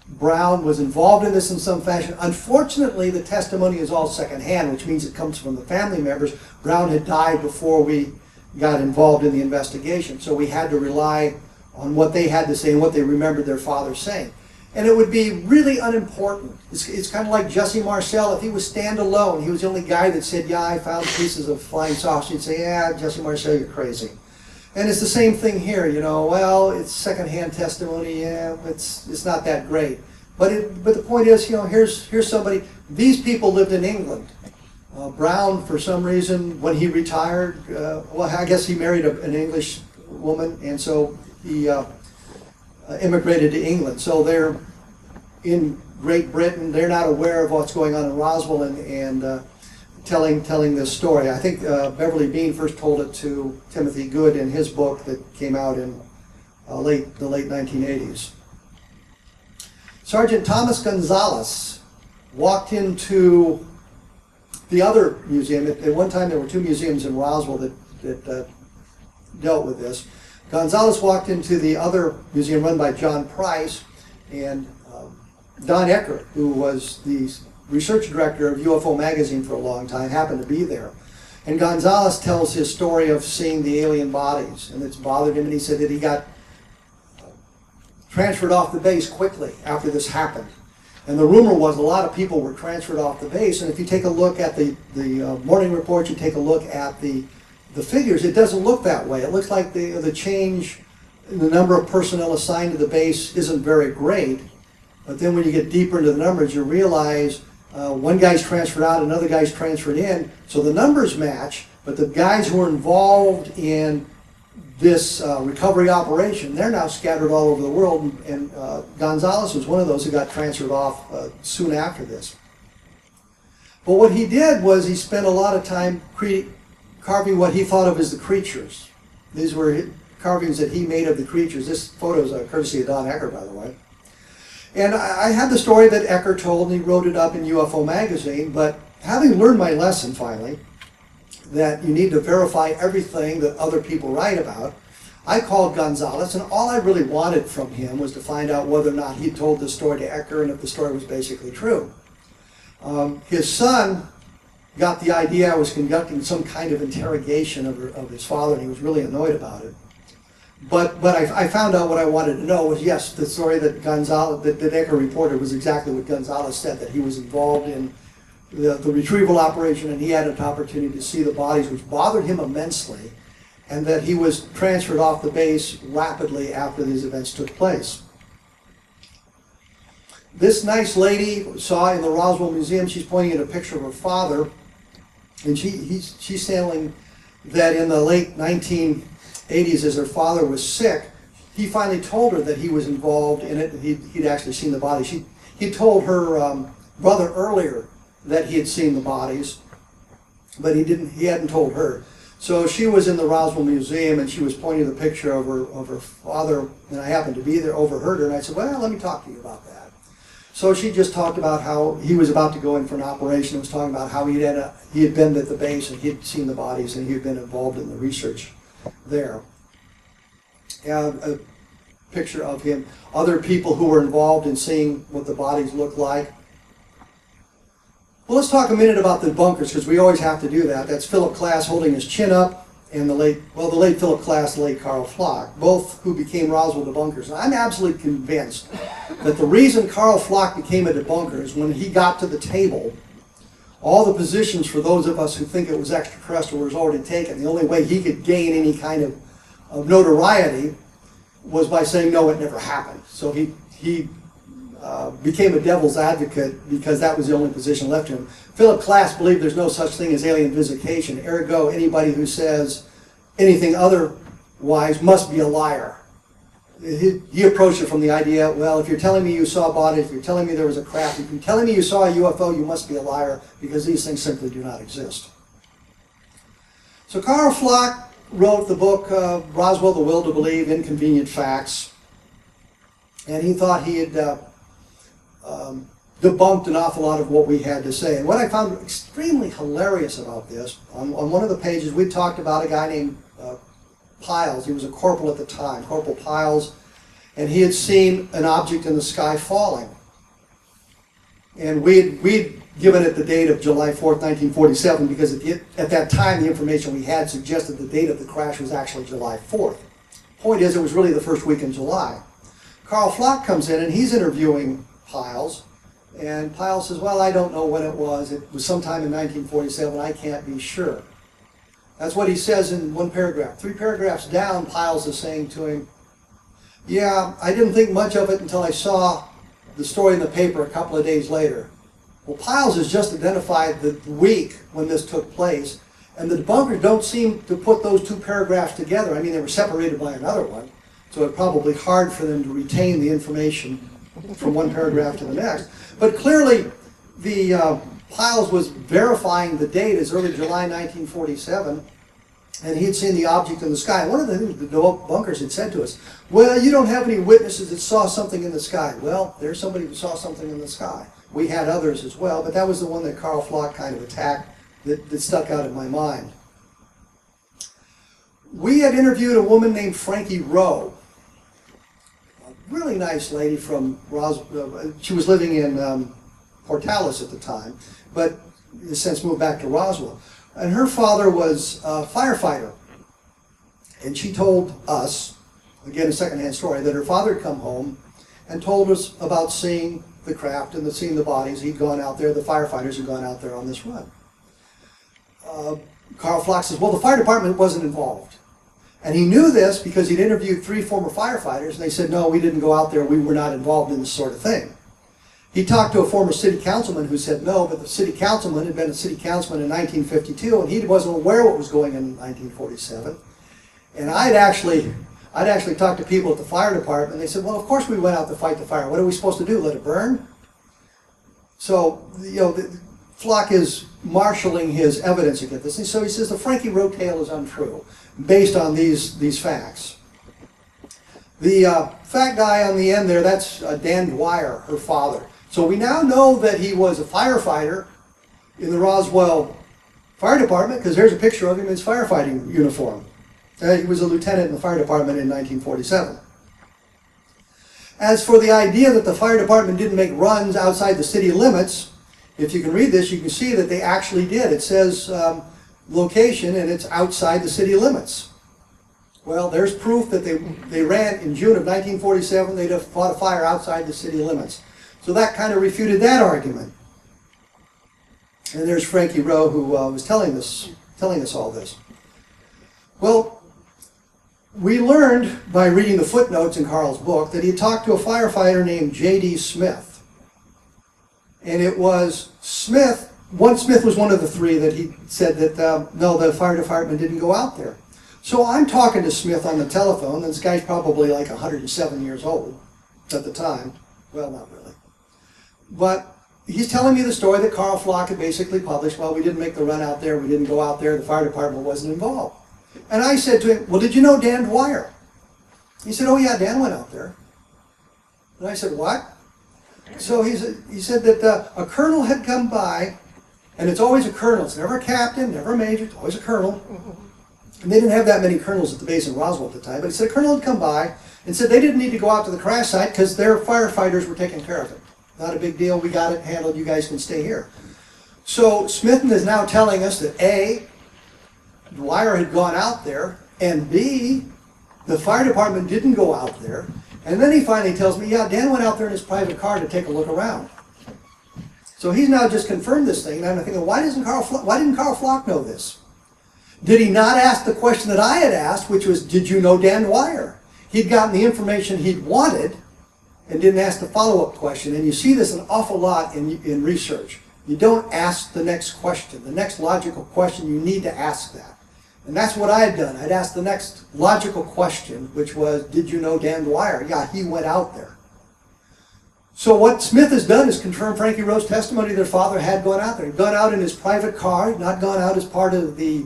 Brown was involved in this in some fashion. Unfortunately, the testimony is all secondhand, which means it comes from the family members. Brown had died before we got involved in the investigation, so we had to rely on what they had to say and what they remembered their father saying. And it would be really unimportant. It's kind of like Jesse Marcel. If he was standalone, he was the only guy that said, yeah, I found pieces of flying saucers. You'd say, yeah, Jesse Marcel, you're crazy. And it's the same thing here, you know, well, it's secondhand testimony, yeah, it's not that great. But the point is, you know, here's somebody, these people lived in England. Brown, for some reason, when he retired, well, I guess he married an English woman, and so he immigrated to England. So they're in Great Britain, they're not aware of what's going on in Roswell and telling this story. I think Beverly Bean first told it to Timothy Good in his book that came out in the late 1980s. Sergeant Thomas Gonzalez walked into the other museum. At one time there were two museums in Roswell that dealt with this. Gonzalez walked into the other museum run by John Price, and Don Eckert, who was the research director of UFO Magazine for a long time, happened to be there. And Gonzalez tells his story of seeing the alien bodies, and it's bothered him, and he said that he got transferred off the base quickly after this happened. And the rumor was a lot of people were transferred off the base, and if you take a look at the morning report, you take a look at the figures, it doesn't look that way. It looks like the change in the number of personnel assigned to the base isn't very great, but then when you get deeper into the numbers, you realize one guy's transferred out, another guy's transferred in, so the numbers match, but the guys who were involved in this recovery operation, they're now scattered all over the world, and Gonzalez was one of those who got transferred off soon after this. But what he did was he spent a lot of time carving what he thought of as the creatures. These were carvings that he made of the creatures. This photo is courtesy of Don Eckert, by the way. And I had the story that Eckert told, and he wrote it up in UFO Magazine, but having learned my lesson finally, that you need to verify everything that other people write about, I called Gonzalez, and all I really wanted from him was to find out whether or not he told this story to Eckert and if the story was basically true. His son got the idea I was conducting some kind of interrogation of his father, and he was really annoyed about it. But I found out what I wanted to know was, yes, the story that that Eckert reported was exactly what Gonzalez said, that he was involved in the retrieval operation, and he had an opportunity to see the bodies, which bothered him immensely, and that he was transferred off the base rapidly after these events took place. This nice lady saw in the Roswell Museum, she's pointing at a picture of her father, and she's telling that in the late 1980s, as her father was sick, he finally told her that he was involved in it, and he'd actually seen the body. He told her brother earlier that he had seen the bodies, but he hadn't told her. So she was in the Roswell Museum, and she was pointing the picture of her father, and I happened to be there, overheard her, and I said, well, let me talk to you about that. So she just talked about how he was about to go in for an operation, and was talking about how he had been at the base, and he had seen the bodies, and he had been involved in the research there. And a picture of him, other people who were involved in seeing what the bodies looked like. Well, let's talk a minute about the debunkers, because we always have to do that. That's Philip Klass holding his chin up, and the late Philip Klass, the late Carl Flock, both who became Roswell debunkers. And I'm absolutely convinced that the reason Carl Flock became a debunker is when he got to the table, all the positions for those of us who think it was extraterrestrial was already taken. The only way he could gain any kind of notoriety was by saying, no, it never happened. So he became a devil's advocate because that was the only position left to him. Philip Klass believed there's no such thing as alien visitation. Ergo, anybody who says anything otherwise must be a liar. He approached it from the idea, well, if you're telling me you saw bodies, if you're telling me there was a craft, if you're telling me you saw a UFO, you must be a liar, because these things simply do not exist. So Carl Flock wrote the book Roswell, The Will to Believe, Inconvenient Facts, and he thought he had debunked an awful lot of what we had to say. And what I found extremely hilarious about this, on one of the pages, we talked about a guy named Piles. He was a corporal at the time, Corporal Piles, and he had seen an object in the sky falling. And we'd given it the date of July 4th, 1947, because at that time the information we had suggested the date of the crash was actually July 4th. Point is, it was really the first week in July. Carl Flock comes in and he's interviewing Piles, and Piles says, well, I don't know when it was. It was sometime in 1947. I can't be sure. That's what he says in one paragraph. 3 paragraphs down, Piles is saying to him, yeah, I didn't think much of it until I saw the story in the paper a couple of days later. Well, Piles has just identified the week when this took place, and the debunkers don't seem to put those 2 paragraphs together. I mean, they were separated by another one, so it's probably hard for them to retain the information from one paragraph to the next. But clearly, the Piles was verifying the date as early July 1947, and he had seen the object in the sky. One of the things the debunkers had said to us, well, you don't have any witnesses that saw something in the sky. Well, there's somebody who saw something in the sky. We had others as well, but that was the one that Carl Flock kind of attacked that stuck out in my mind. We had interviewed a woman named Frankie Rowe, a really nice lady from Roswell. She was living in Portales at the time, but has since moved back to Roswell. And her father was a firefighter. And she told us, again a secondhand story, that her father had come home and told us about seeing the craft and seeing the bodies. He'd gone out there, the firefighters had gone out there on this run. Carl Flock says, well, the fire department wasn't involved. And he knew this because he'd interviewed 3 former firefighters, and they said, no, we didn't go out there, we were not involved in this sort of thing. He talked to a former city councilman who said no, but the city councilman had been a city councilman in 1952, and he wasn't aware what was going on in 1947. And I'd actually talked to people at the fire department, and they said, well, of course we went out to fight the fire. What are we supposed to do, let it burn? So, you know, Flock is marshaling his evidence against this. And so he says the Frankie Rowe tale is untrue, based on these facts. The fat guy on the end there, that's Dan Dwyer, her father. So we now know that he was a firefighter in the Roswell Fire Department, because there's a picture of him in his firefighting uniform. He was a lieutenant in the fire department in 1947. As for the idea that the fire department didn't make runs outside the city limits, if you can read this, you can see that they actually did. It says location, and it's outside the city limits. Well, there's proof that they ran in June of 1947. They'd have fought a fire outside the city limits. So that kind of refuted that argument. And there's Frankie Rowe, who was telling us all this. Well, we learned by reading the footnotes in Carl's book that he talked to a firefighter named J.D. Smith. And it was Smith, Smith was one of the 3 that he said that, no, the fire department didn't go out there. So I'm talking to Smith on the telephone, and this guy's probably like 107 years old at the time. Well, not really. But he's telling me the story that Carl Flock had basically published. Well, we didn't make the run out there, we didn't go out there, the fire department wasn't involved. And I said to him, well, did you know Dan Dwyer? He said, oh yeah, Dan went out there. And I said, what? So he said that a colonel had come by, and it's always a colonel. It's never a captain, never a major, it's always a colonel. And they didn't have that many colonels at the base in Roswell at the time, but he said a colonel had come by and said they didn't need to go out to the crash site because their firefighters were taking care of it. Not a big deal, we got it handled, you guys can stay here. So Smith is now telling us that A, Dwyer had gone out there, and B, the fire department didn't go out there. And then he finally tells me, yeah, Dan went out there in his private car to take a look around. So he's now just confirmed this thing, and I'm thinking, why didn't Carl Flock know this? Did he not ask the question that I had asked, which was, did you know Dan Dwyer? He'd gotten the information he'd wanted and didn't ask the follow-up question. And you see this an awful lot in research. You don't ask the next question. The next logical question, you need to ask that. And that's what I had done. I'd asked the next logical question, which was, did you know Dan Dwyer? Yeah, he went out there. So what Smith has done is confirm Frankie Rowe's testimony. Their father had gone out there. He'd gone out in his private car, not gone out as part of the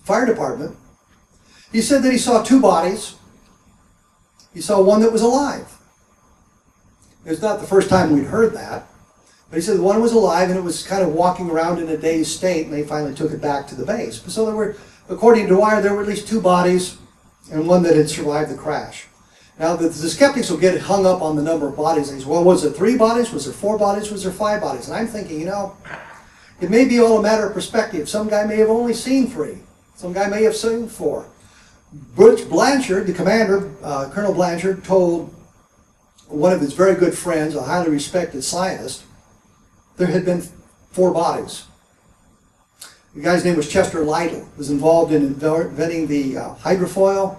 fire department. He said that he saw 2 bodies. He saw one that was alive. It's not the first time we'd heard that. But he said one was alive and it was kind of walking around in a dazed state, and they finally took it back to the base. So there were, according to Dwyer, there were at least 2 bodies and one that had survived the crash. Now the skeptics will get hung up on the number of bodies. They say, well, was it 3 bodies? Was there 4 bodies? Was there 5 bodies? And I'm thinking, you know, it may be all a matter of perspective. Some guy may have only seen 3. Some guy may have seen 4. Butch Blanchard, the commander, Colonel Blanchard, told one of his very good friends, a highly respected scientist, there had been 4 bodies. The guy's name was Chester Lytle. Was involved in inventing the hydrofoil.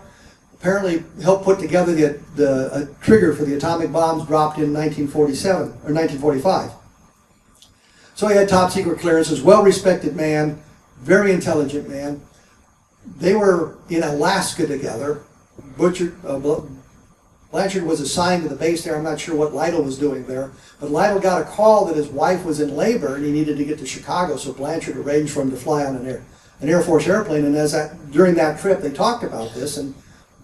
Apparently helped put together the trigger for the atomic bombs dropped in 1947 or 1945. So he had top secret clearances, well-respected man, very intelligent man. They were in Alaska together. Blanchard was assigned to the base there. I'm not sure what Lytle was doing there. But Lytle got a call that his wife was in labor and he needed to get to Chicago, so Blanchard arranged for him to fly on an Air Force airplane. And during that trip, they talked about this, and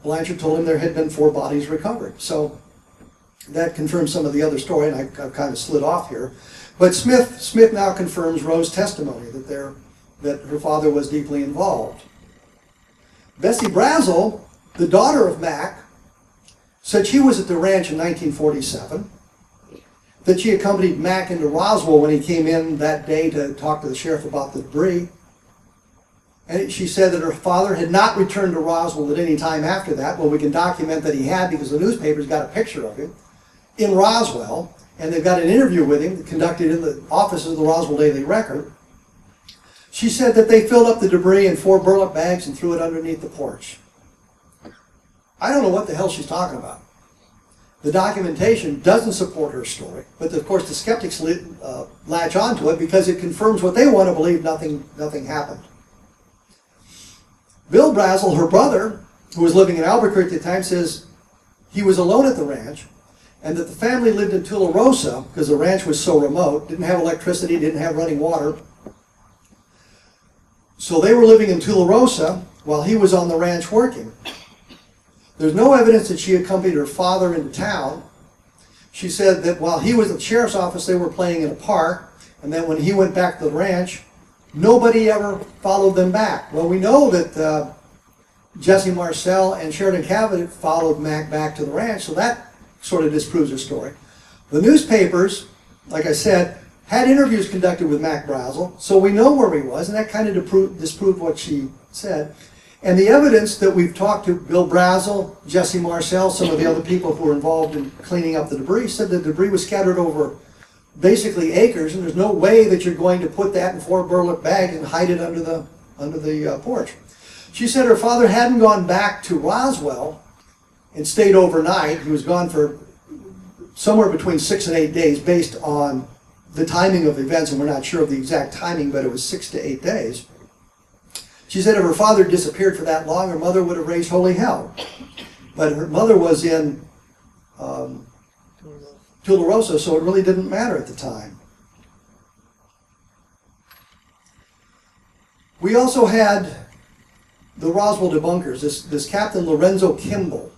Blanchard told him there had been 4 bodies recovered. So that confirms some of the other story, and I've kind of slid off here. But Smith now confirms Rose's testimony that her father was deeply involved. Bessie Brazel, the daughter of Mac, said she was at the ranch in 1947, that she accompanied Mac into Roswell when he came in that day to talk to the sheriff about the debris. And she said that her father had not returned to Roswell at any time after that. Well, we can document that he had because the newspapers got a picture of him in Roswell, and they've got an interview with him conducted in the offices of the Roswell Daily Record. She said that they filled up the debris in 4 burlap bags and threw it underneath the porch. I don't know what the hell she's talking about. The documentation doesn't support her story, but of course the skeptics latch onto it because it confirms what they want to believe, nothing happened. Bill Brazel, her brother, who was living in Albuquerque at the time, says he was alone at the ranch and that the family lived in Tularosa because the ranch was so remote, didn't have electricity, didn't have running water. So they were living in Tularosa while he was on the ranch working. There's no evidence that she accompanied her father into town. She said that while he was at the sheriff's office, they were playing in a park, and then when he went back to the ranch, nobody ever followed them back. Well, we know that Jesse Marcel and Sheridan Cavett followed Mac back to the ranch, so that sort of disproves her story. The newspapers, like I said, had interviews conducted with Mac Brazel, so we know where he was, and that kind of disproved what she said. And the evidence that we've talked to Bill Brazel, Jesse Marcel, some of the other people who were involved in cleaning up the debris, said the debris was scattered over basically acres, and there's no way that you're going to put that in 4 burlap bags and hide it under the porch. She said her father hadn't gone back to Roswell and stayed overnight. He was gone for somewhere between 6 and 8 days based on the timing of events, and we're not sure of the exact timing, but it was 6 to 8 days. She said if her father disappeared for that long, her mother would have raised holy hell. But her mother was in Tularosa, so it really didn't matter at the time. We also had the Roswell debunkers. This Captain Lorenzo Kimball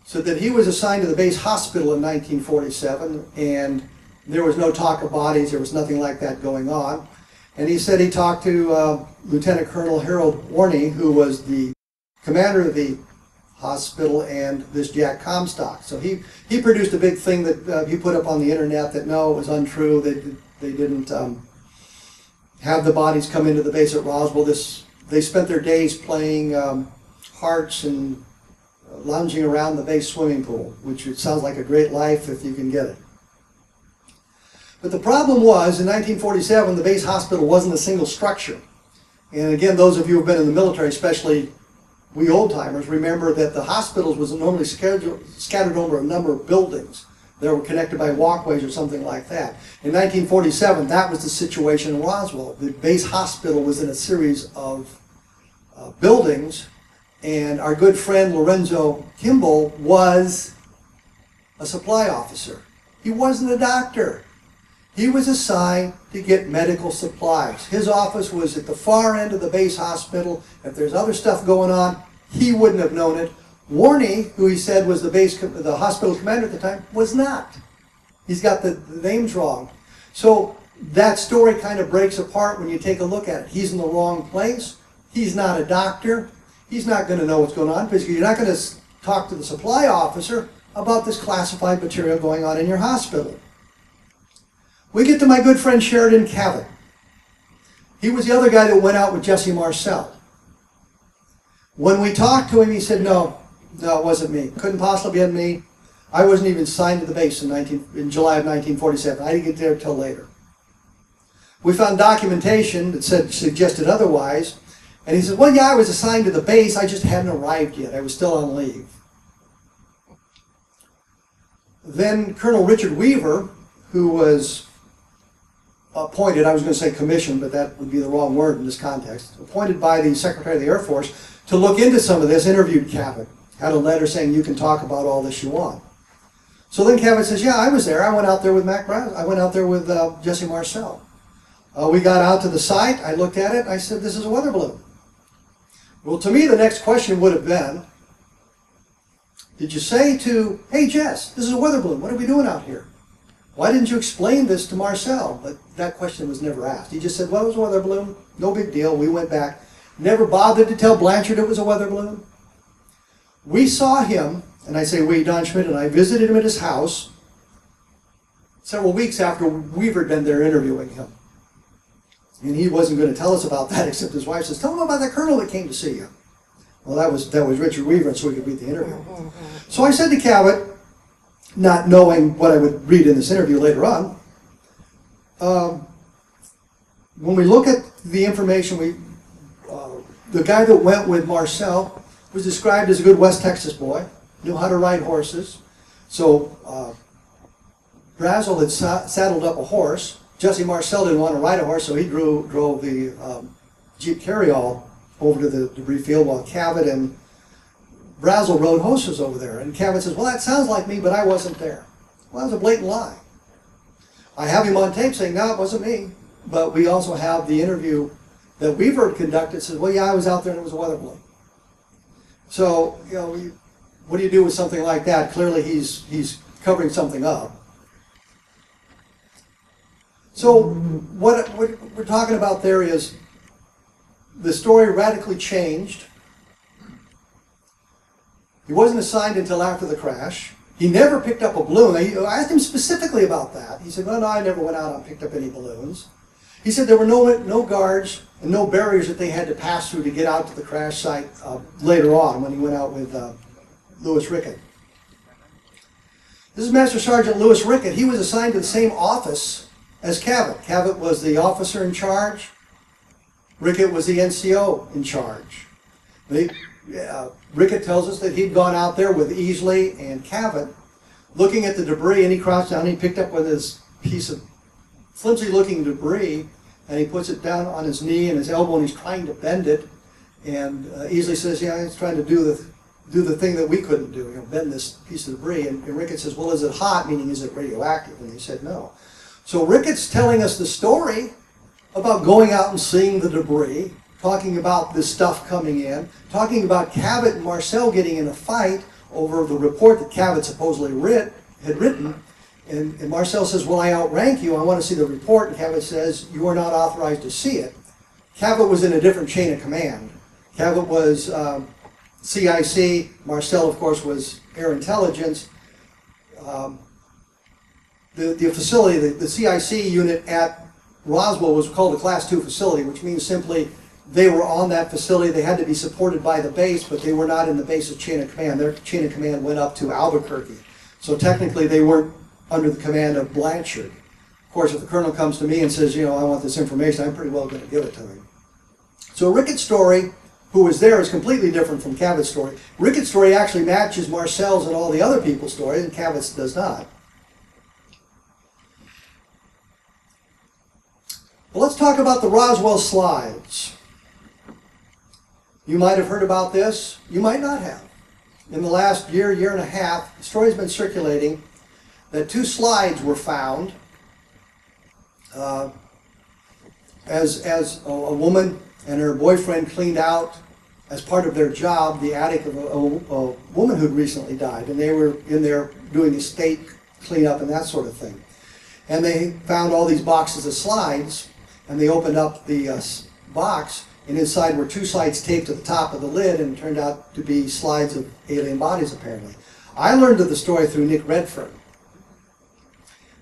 said that he was assigned to the base hospital in 1947, and there was no talk of bodies, there was nothing like that going on. And he said he talked to Lieutenant Colonel Harold Warney, who was the commander of the hospital, and this Jack Comstock. So he produced a big thing that he put up on the internet that no, it was untrue, they didn't have the bodies come into the base at Roswell. They spent their days playing hearts and lounging around the base swimming pool, which it sounds like a great life if you can get it. But the problem was, in 1947, the base hospital wasn't a single structure. And again, those of you who have been in the military, especially we old-timers, remember that the hospitals was normally scattered over a number of buildings that were connected by walkways or something like that. In 1947, that was the situation in Roswell. The base hospital was in a series of buildings, and our good friend Lorenzo Kimball was a supply officer. He wasn't a doctor. He was assigned to get medical supplies. His office was at the far end of the base hospital. If there's other stuff going on, he wouldn't have known it. Warney, who he said was the hospital commander at the time, was not. He's got the names wrong. So that story kind of breaks apart when you take a look at it. He's in the wrong place. He's not a doctor. He's not going to know what's going on because you're not going to talk to the supply officer about this classified material going on in your hospital. We get to my good friend Sheridan Cavett. He was the other guy that went out with Jesse Marcel. When we talked to him, he said, no, it wasn't me. Couldn't possibly have been me. I wasn't even signed to the base in July of 1947. I didn't get there till later. We found documentation that suggested otherwise. And he said, well, yeah, I was assigned to the base. I just hadn't arrived yet. I was still on leave. Then Colonel Richard Weaver, who was appointed, I was going to say commissioned, but that would be the wrong word in this context, appointed by the Secretary of the Air Force to look into some of this, interviewed Cavett, had a letter saying you can talk about all this you want. So then Cavett says, yeah, I was there. I went out there with Mac Brazel. I went out there with Jesse Marcel. We got out to the site. I looked at it. And I said, this is a weather balloon. Well, to me, the next question would have been, Did you say to, hey Jess, this is a weather balloon, what are we doing out here? Why didn't you explain this to Marcel? But that question was never asked. He just said, well, it was a weather balloon, no big deal. We went back. Never bothered to tell Blanchard it was a weather balloon. We saw him, and I say we, Don Schmidt and I, visited him at his house several weeks after Weaver had been there interviewing him. And he wasn't going to tell us about that, except his wife says, tell him about that colonel that came to see you. Well, that was Richard Weaver, and so we could read the interview. So I said to Cabot, not knowing what I would read in this interview later on, when we look at the information, the guy that went with Marcel was described as a good West Texas boy, knew how to ride horses. So Brazel had saddled up a horse. Jesse Marcel didn't want to ride a horse, so he drove the Jeep carryall over to the debris field while Cabot and Brazel rode horses over there. And Cabot says, well, that sounds like me, but I wasn't there. Well, that was a blatant lie. I have him on tape saying, no, it wasn't me. But we also have the interview that Weaver conducted. Says, well, yeah, I was out there and it was a weather balloon. So, you know, what do you do with something like that? Clearly he's covering something up. So what we're talking about there is the story radically changed. He wasn't assigned until after the crash. He never picked up a balloon. I asked him specifically about that. He said, well, no, I never went out and picked up any balloons. He said there were no guards and no barriers that they had to pass through to get out to the crash site later on when he went out with Lewis Rickett. This is Master Sergeant Lewis Rickett. He was assigned to the same office as Cabot. Cabot was the officer in charge. Rickett was the NCO in charge. Rickett tells us that he'd gone out there with Easley and Cabot looking at the debris, and he crouched down and he picked up with his piece of flimsy looking debris and he puts it down on his knee and his elbow and he's trying to bend it, and Easley says, yeah, he's trying to do the thing that we couldn't do, you know, bend this piece of debris. And Rickett says, well, is it hot? Meaning, is it radioactive? And he said no. So Rickett's telling us the story about going out and seeing the debris, talking about this stuff coming in, talking about Cabot and Marcel getting in a fight over the report that Cabot supposedly had written. And Marcel says, well, I outrank you, I want to see the report. And Cabot says, you are not authorized to see it. Cabot was in a different chain of command. Cabot was CIC, Marcel, of course, was Air Intelligence. The facility, the CIC unit at Roswell was called a Class 2 facility, which means simply they were on that facility. They had to be supported by the base, but they were not in the base's chain of command. Their chain of command went up to Albuquerque. So technically they weren't under the command of Blanchard. Of course, if the colonel comes to me and says, you know, I want this information, I'm pretty well going to give it to him. So Rickett's story, who was there, is completely different from Cabot's story. Rickett's story actually matches Marcel's and all the other people's stories, and Cabot's does not. Well, let's talk about the Roswell slides. You might have heard about this. You might not have. In the last year and a half, the story's been circulating that 2 slides were found as a woman and her boyfriend cleaned out, as part of their job, the attic of a woman who'd recently died. And they were in there doing estate cleanup and that sort of thing. And they found all these boxes of slides, and they opened up the box, and inside were 2 slides taped to the top of the lid, and it turned out to be slides of alien bodies, apparently. I learned of the story through Nick Redfern.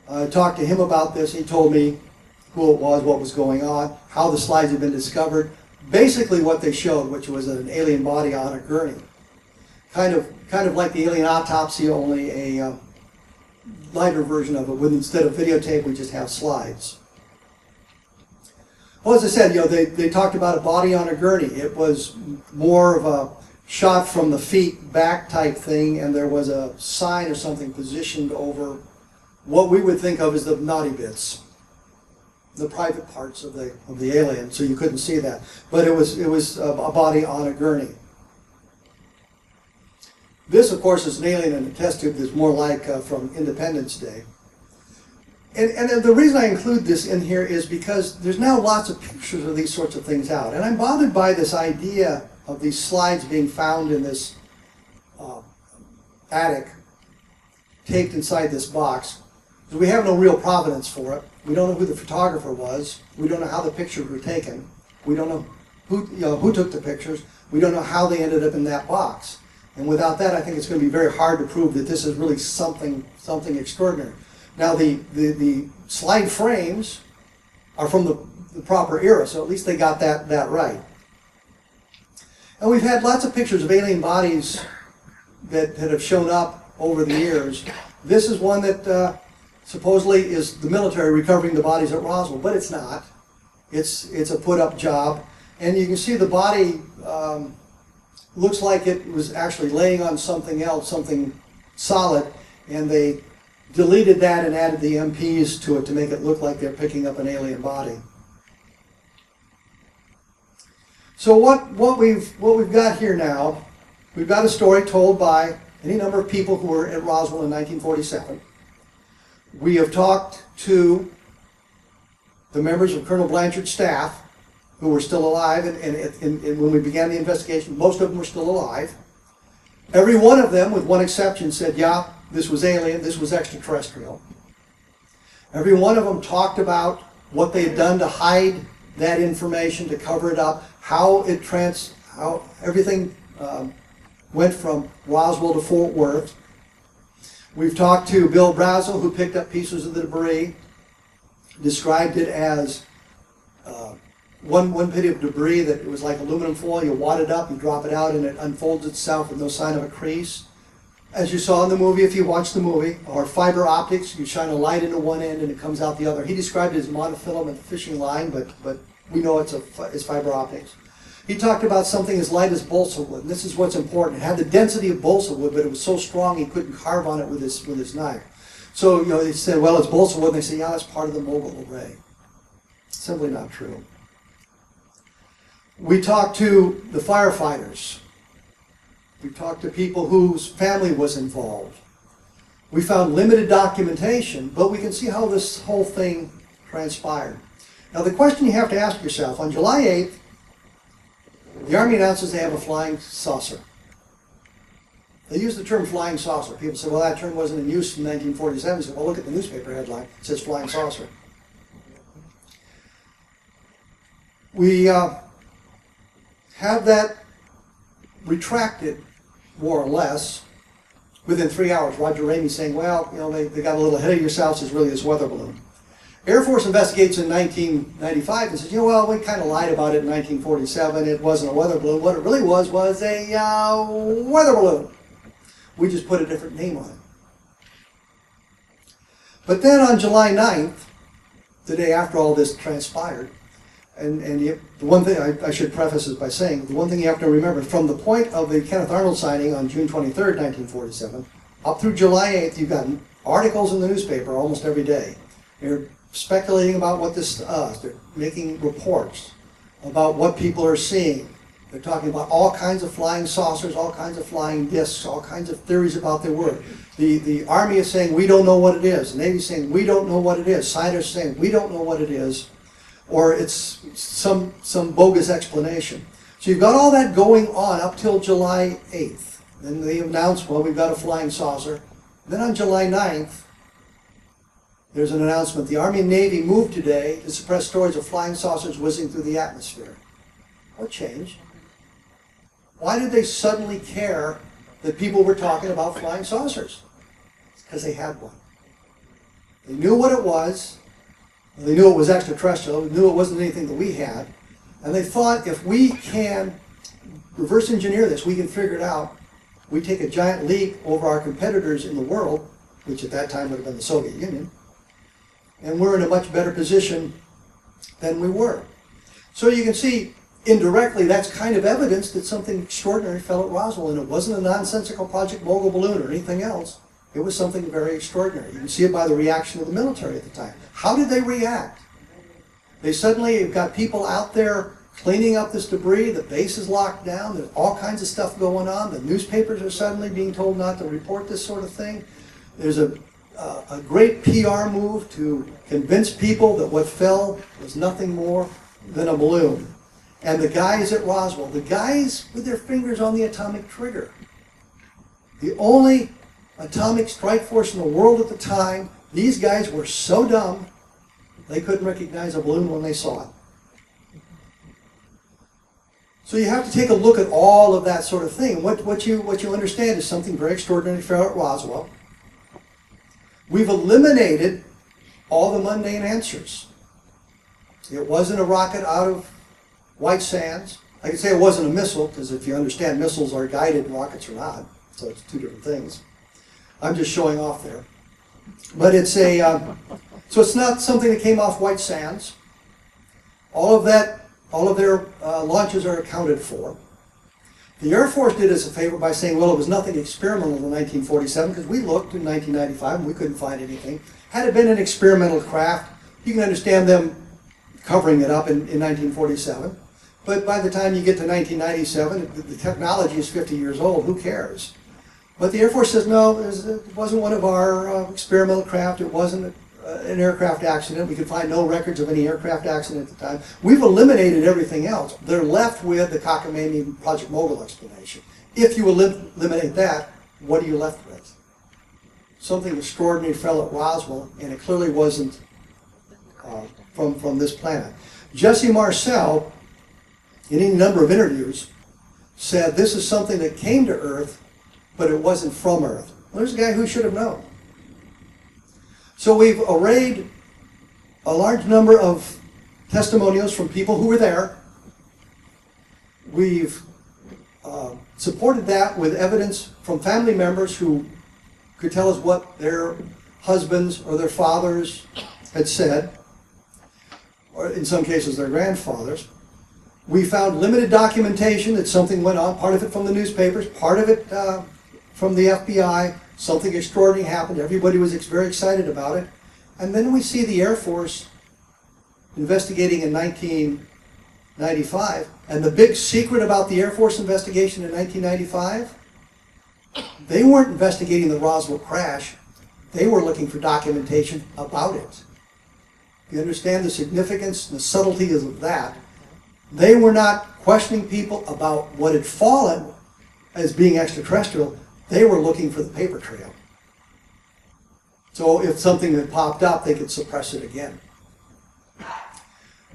I talked to him about this. He told me who it was, what was going on, how the slides had been discovered, basically what they showed, which was an alien body on a gurney. Kind of like the alien autopsy, only a lighter version of it. With, instead of videotape, we just have slides. Well, as I said, you know, they talked about a body on a gurney. It was more of a shot from the feet back type thing, and there was a sign or something positioned over what we would think of as the naughty bits, the private parts of the alien, so you couldn't see that. But it was a body on a gurney. This, of course, is an alien in a test tube that's more like from Independence Day. And the reason I include this in here is because there's now lots of pictures of these sorts of things out. And I'm bothered by this idea of these slides being found in this attic taped inside this box. So we have no real provenance for it. We don't know who the photographer was. We don't know how the pictures were taken. We don't know who took the pictures. We don't know how they ended up in that box. And without that, I think it's going to be very hard to prove that this is really something extraordinary. Now, the slide frames are from the proper era, so at least they got that right. And we've had lots of pictures of alien bodies that have shown up over the years. This is one that supposedly is the military recovering the bodies at Roswell, but it's not. It's a put-up job. And you can see the body looks like it was actually laying on something else, something solid, and they deleted that and added the MPs to it to make it look like they're picking up an alien body. So what we've got here now, we've got a story told by any number of people who were at Roswell in 1947. We have talked to the members of Colonel Blanchard's staff who were still alive, and when we began the investigation, most of them were still alive. Every one of them, with one exception, said, yeah, this was alien, this was extraterrestrial. Every one of them talked about what they had done to hide that information, to cover it up, how everything went from Roswell to Fort Worth. We've talked to Bill Brazel, who picked up pieces of the debris, described it as one bit of debris that it was like aluminum foil. You wad it up, you drop it out, and it unfolds itself with no sign of a crease. As you saw in the movie, if you watch the movie, or fiber optics, you shine a light into one end and it comes out the other. He described it as monofilament fishing line, but we know it's fiber optics. He talked about something as light as balsa wood. And this is what's important. It had the density of balsa wood, but it was so strong he couldn't carve on it with his knife. So they said, well, it's balsa wood. And they say, yeah, that's part of the mobile array. Simply not true. We talked to the firefighters. We talked to people whose family was involved. We found limited documentation, but we can see how this whole thing transpired. Now, the question you have to ask yourself, on July 8th, the Army announces they have a flying saucer. They use the term flying saucer. People say, well, that term wasn't in use in 1947. You say, well, look at the newspaper headline. It says flying saucer. We have that retracted, more or less, within 3 hours. Roger Ramey saying, well, they got a little ahead of yourselves. It's really this weather balloon. Air Force investigates in 1995 and says, well, we kind of lied about it in 1947. It wasn't a weather balloon. What it really was a weather balloon. We just put a different name on it. But then on July 9th, the day after all this transpired, and the one thing I should preface this by saying, the one thing you have to remember, from the point of the Kenneth Arnold sighting on June 23rd, 1947, up through July 8th, you've got articles in the newspaper almost every day. They're speculating about what this does. They're making reports about what people are seeing. They're talking about all kinds of flying saucers, all kinds of flying discs, all kinds of theories about their work. The Army is saying, we don't know what it is. The Navy is saying, we don't know what it is. Scientists are saying, we don't know what it is. Or it's some bogus explanation. So you've got all that going on up till July 8th. Then they announce, well, we've got a flying saucer. Then on July 9th, there's an announcement. The Army and Navy moved today to suppress stories of flying saucers whizzing through the atmosphere. What changed? Why did they suddenly care that people were talking about flying saucers? It's because they had one. They knew what it was. They knew it was extraterrestrial. They knew it wasn't anything that we had. And they thought, if we can reverse engineer this, we can figure it out. We take a giant leap over our competitors in the world, which at that time would have been the Soviet Union, and we're in a much better position than we were. So you can see, indirectly, that's kind of evidence that something extraordinary fell at Roswell, and it wasn't a nonsensical Project Mogul balloon or anything else. It was something very extraordinary. You can see it by the reaction of the military at the time. How did they react? They suddenly have got people out there cleaning up this debris. The base is locked down. There's all kinds of stuff going on. The newspapers are suddenly being told not to report this sort of thing. There's a great PR move to convince people that what fell was nothing more than a balloon. And the guys at Roswell, the guys with their fingers on the atomic trigger, the only atomic strike force in the world at the time. These guys were so dumb, they couldn't recognize a balloon when they saw it. So you have to take a look at all of that sort of thing. What you understand is something very extraordinary fell at Roswell. We've eliminated all the mundane answers. It wasn't a rocket out of white sands. I could say it wasn't a missile, because if you understand, missiles are guided and rockets are not. So it's two different things. I'm just showing off there. But it's a, so it's not something that came off white sands. All of their launches are accounted for. The Air Force did us a favor by saying, well, it was nothing experimental in 1947, because we looked in 1995 and we couldn't find anything. Had it been an experimental craft, you can understand them covering it up in 1947. But by the time you get to 1997, the technology is 50 years old. Who cares? But the Air Force says, no, it wasn't one of our experimental craft. It wasn't an aircraft accident. We could find no records of any aircraft accident at the time. We've eliminated everything else. They're left with the cockamamie Project Mogul explanation. If you eliminate that, what are you left with? Something extraordinary fell at Roswell, and it clearly wasn't from this planet. Jesse Marcel, in any number of interviews, said this is something that came to Earth, but it wasn't from Earth. Well, there's a guy who should have known. So we've arrayed a large number of testimonials from people who were there. We've supported that with evidence from family members who could tell us what their husbands or their fathers had said, or in some cases their grandfathers. We found limited documentation that something went on, part of it from the newspapers, part of it from the FBI. Something extraordinary happened. Everybody was very excited about it. And then we see the Air Force investigating in 1995. And the big secret about the Air Force investigation in 1995, they weren't investigating the Roswell crash. They were looking for documentation about it. You understand the significance and the subtlety of that? They were not questioning people about what had fallen as being extraterrestrial. They were looking for the paper trail. So if something had popped up, they could suppress it again.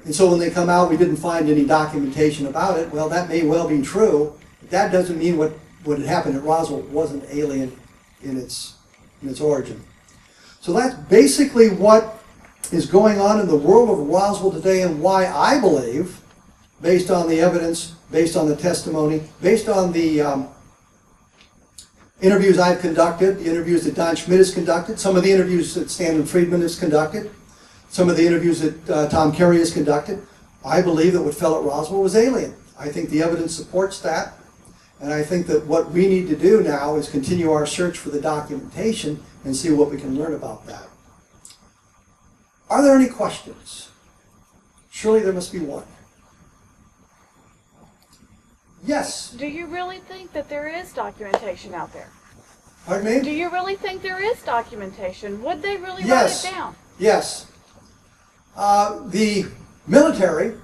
And so when they come out, we didn't find any documentation about it. Well, that may well be true, but that doesn't mean what had happened at Roswell wasn't alien in its origin. So that's basically what is going on in the world of Roswell today, and why I believe, based on the evidence, based on the testimony, based on the interviews I've conducted, the interviews that Don Schmidt has conducted, some of the interviews that Stanton Friedman has conducted, some of the interviews that Tom Carey has conducted, I believe that what fell at Roswell was alien. I think the evidence supports that, and I think that what we need to do now is continue our search for the documentation and see what we can learn about that. Are there any questions? Surely there must be one. Yes? Do you really think that there is documentation out there? Pardon me? Do you really think there is documentation? Would they really write it down? Yes. The military,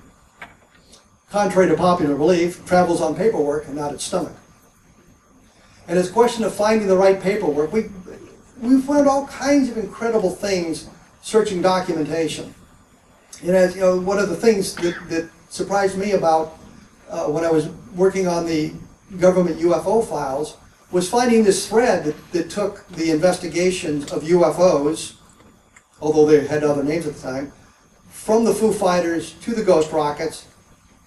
contrary to popular belief, travels on paperwork and not its stomach. And it's a question of finding the right paperwork. We found all kinds of incredible things searching documentation. You know, one of the things that surprised me about when I was working on the government UFO files was finding this thread that took the investigations of UFOs, although they had other names at the time, from the Foo Fighters to the ghost rockets,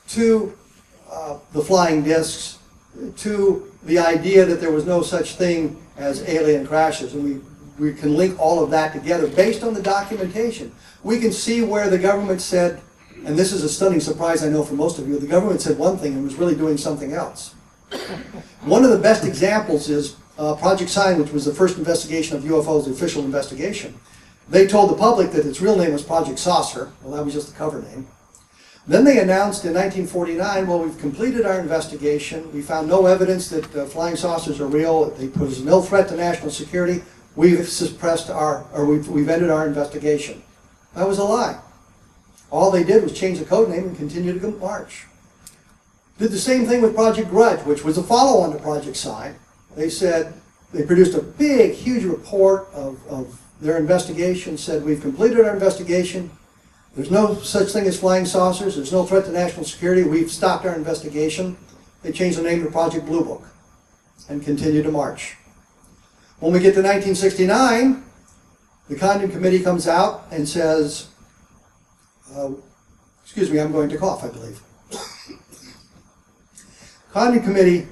to the flying discs, to the idea that there was no such thing as alien crashes. And we can link all of that together based on the documentation. We can see where the government said, and this is a stunning surprise I know for most of you, the government said one thing and was really doing something else. One of the best examples is Project Sign, which was the first investigation of UFOs, the official investigation. They told the public that its real name was Project Saucer. Well, that was just the cover name. Then they announced in 1949, well, we've completed our investigation. We found no evidence that flying saucers are real. They pose no threat to national security. We've suppressed we've ended our investigation. That was a lie. All they did was change the code name and continue to march. Did the same thing with Project Grudge, which was a follow-on to Project Sign. They said, They produced a big, huge report of their investigation, said we've completed our investigation. There's no such thing as flying saucers. There's no threat to national security. We've stopped our investigation. They changed the name to Project Blue Book and continued to march. When we get to 1969, the Condon Committee comes out and says, excuse me, I'm going to cough, I believe. Condon Committee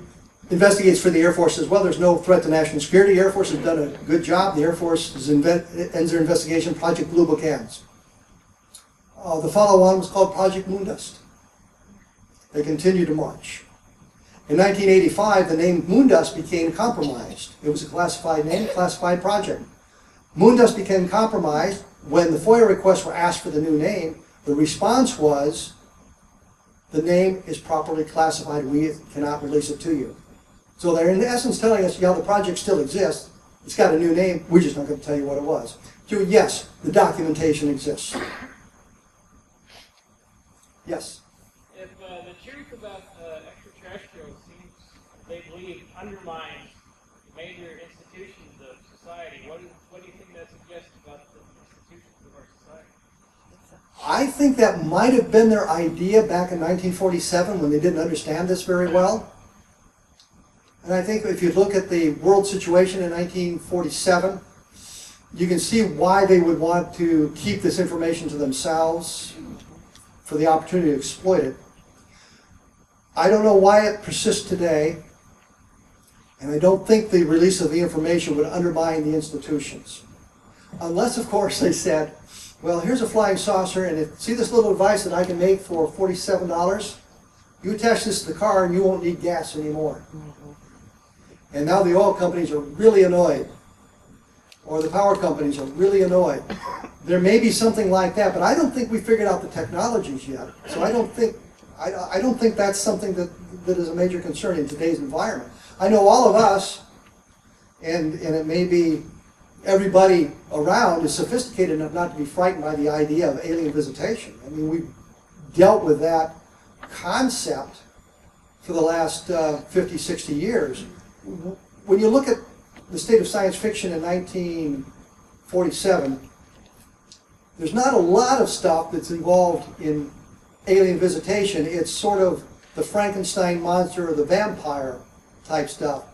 investigates for the Air Force, says, well, there's no threat to national security. The Air Force has done a good job. The Air Force ends their investigation. Project Blue Book ends. The follow-on was called Project Moondust. They continued to march. In 1985, the name Moondust became compromised. It was a classified name, classified project. Moondust became compromised when the FOIA requests were asked for the new name. The response was, the name is properly classified. We cannot release it to you. So they're in essence telling us, yeah, the project still exists. It's got a new name. We're just not going to tell you what it was. So yes, the documentation exists. Yes? If the truth about extraterrestrials seems, they believe, undermines major institutions of society, what do you think that suggests about the institutions of our society? I think that might have been their idea back in 1947 when they didn't understand this very well. And I think if you look at the world situation in 1947, you can see why they would want to keep this information to themselves for the opportunity to exploit it. I don't know why it persists today, and I don't think the release of the information would undermine the institutions. Unless, of course, they said, well, here's a flying saucer, and see this little device that I can make for $47? You attach this to the car and you won't need gas anymore. And now the oil companies are really annoyed, or the power companies are really annoyed. There may be something like that, but I don't think we figured out the technologies yet. So I don't think that's something that is a major concern in today's environment. I know all of us, and it may be everybody around, is sophisticated enough not to be frightened by the idea of alien visitation. I mean, we've dealt with that concept for the last 50, 60 years. When you look at the state of science fiction in 1947, there's not a lot of stuff that's involved in alien visitation. It's sort of the Frankenstein monster or the vampire type stuff.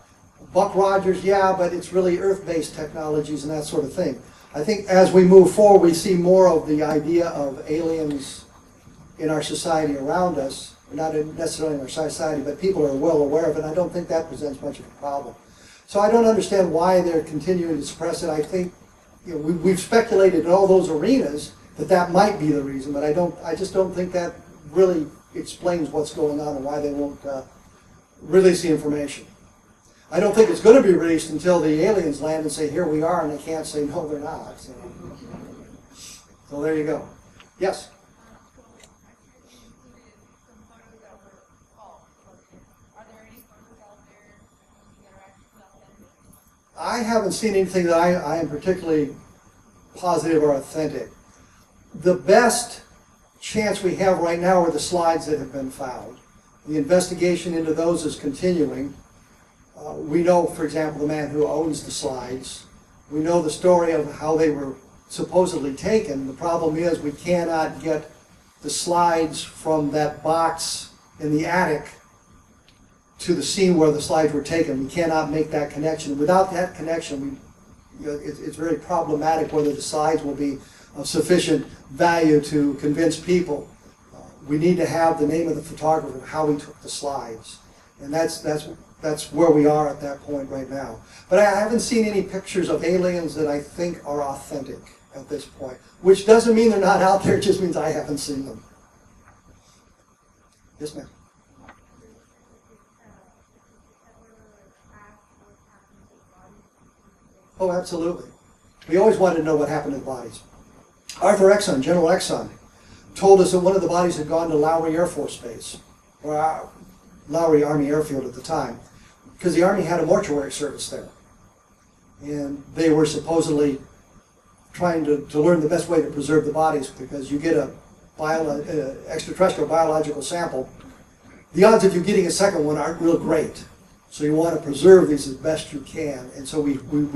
Buck Rogers, yeah, but it's really Earth-based technologies and that sort of thing. I think as we move forward, we see more of the idea of aliens in our society around us. Not necessarily in our society, but people are well aware of it. I don't think that presents much of a problem. So I don't understand why they're continuing to suppress it. I think, you know, we've speculated in all those arenas that that might be the reason, but I just don't think that really explains what's going on and why they won't release the information. I don't think it's going to be released until the aliens land and say, here we are, and they can't say, no, they're not. So there you go. Yes? I haven't seen anything that I am particularly positive or authentic. The best chance we have right now are the slides that have been found. The investigation into those is continuing. We know, for example, the man who owns the slides. We know the story of how they were supposedly taken. The problem is we cannot get the slides from that box in the attic to the scene where the slides were taken. We cannot make that connection. Without that connection, it's very problematic whether the slides will be of sufficient value to convince people. We need to have the name of the photographer, how he took the slides. And that's where we are at that point right now. But I haven't seen any pictures of aliens that I think are authentic at this point, which doesn't mean they're not out there, it just means I haven't seen them. Yes, ma'am. Oh, absolutely. We always wanted to know what happened to the bodies. Arthur Exon, General Exon, told us that one of the bodies had gone to Lowry Air Force Base, or Lowry Army Airfield at the time, because the Army had a mortuary service there. And they were supposedly trying to learn the best way to preserve the bodies, because you get a extraterrestrial biological sample, the odds of you getting a second one aren't real great. So you want to preserve these as best you can. And so we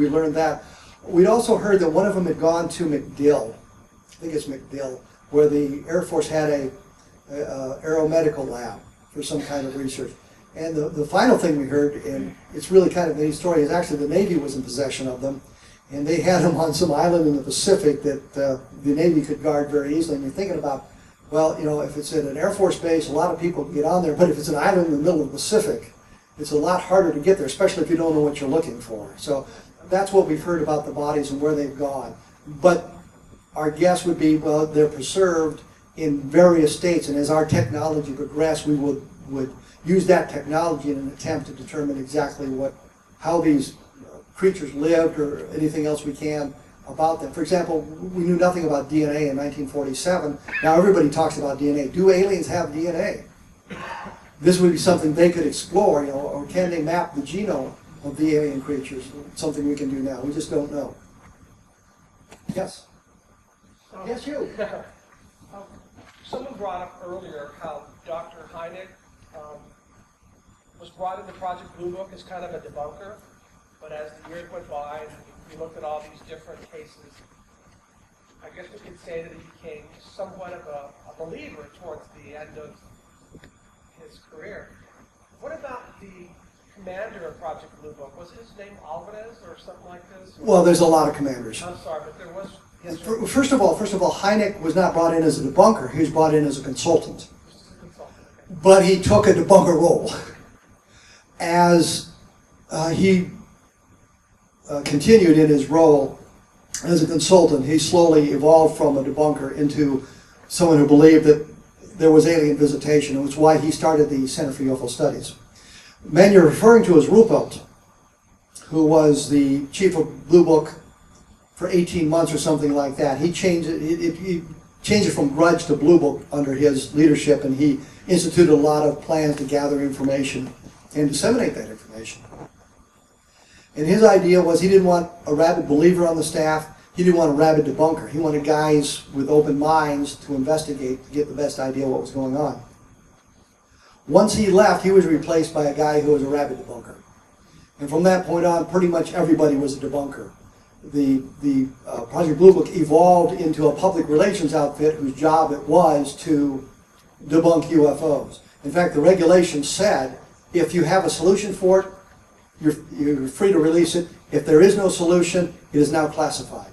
learned that. We'd also heard that one of them had gone to MacDill, I think it's MacDill, where the Air Force had a aeromedical lab for some kind of research. And the final thing we heard, and it's really kind of a neat story, is actually the Navy was in possession of them. And they had them on some island in the Pacific that the Navy could guard very easily. And you're thinking about, well, you know, if it's at an Air Force base, a lot of people can get on there. But if it's an island in the middle of the Pacific, it's a lot harder to get there, especially if you don't know what you're looking for. So that's what we've heard about the bodies and where they've gone. But our guess would be, well, they're preserved in various states, and as our technology progressed, we would use that technology in an attempt to determine exactly how these creatures lived or anything else we can about them. For example, we knew nothing about DNA in 1947. Now everybody talks about DNA. Do aliens have DNA? This would be something they could explore, you know, or can they map the genome of the alien creatures? Something we can do now. We just don't know. Yes? Yes, you. Someone brought up earlier how Dr. Hynek was brought into Project Blue Book as kind of a debunker, but as the years went by and we looked at all these different cases, I guess we could say that he became somewhat of a believer towards the end of his career. What about the commander of Project Blue Book? Was his name Alvarez or something like this? Well, there's a lot of commanders. I'm sorry, but there was... Yes, First of all, Hynek was not brought in as a debunker. He was brought in as a consultant. But he took a debunker role. As he continued in his role as a consultant, he slowly evolved from a debunker into someone who believed that there was alien visitation. It was why he started the Center for UFO Studies. The man you're referring to is Ruppelt, who was the chief of Blue Book for 18 months or something like that. He changed it, he changed it from grudge to Blue Book under his leadership, and he instituted a lot of plans to gather information and disseminate that information. And his idea was he didn't want a rabid believer on the staff, he didn't want a rabid debunker. He wanted guys with open minds to investigate, to get the best idea of what was going on. Once he left, he was replaced by a guy who was a rabid debunker. And from that point on, pretty much everybody was a debunker. The Project Blue Book evolved into a public relations outfit whose job it was to debunk UFOs. In fact, the regulations said if you have a solution for it, you're free to release it. If there is no solution, it is now classified.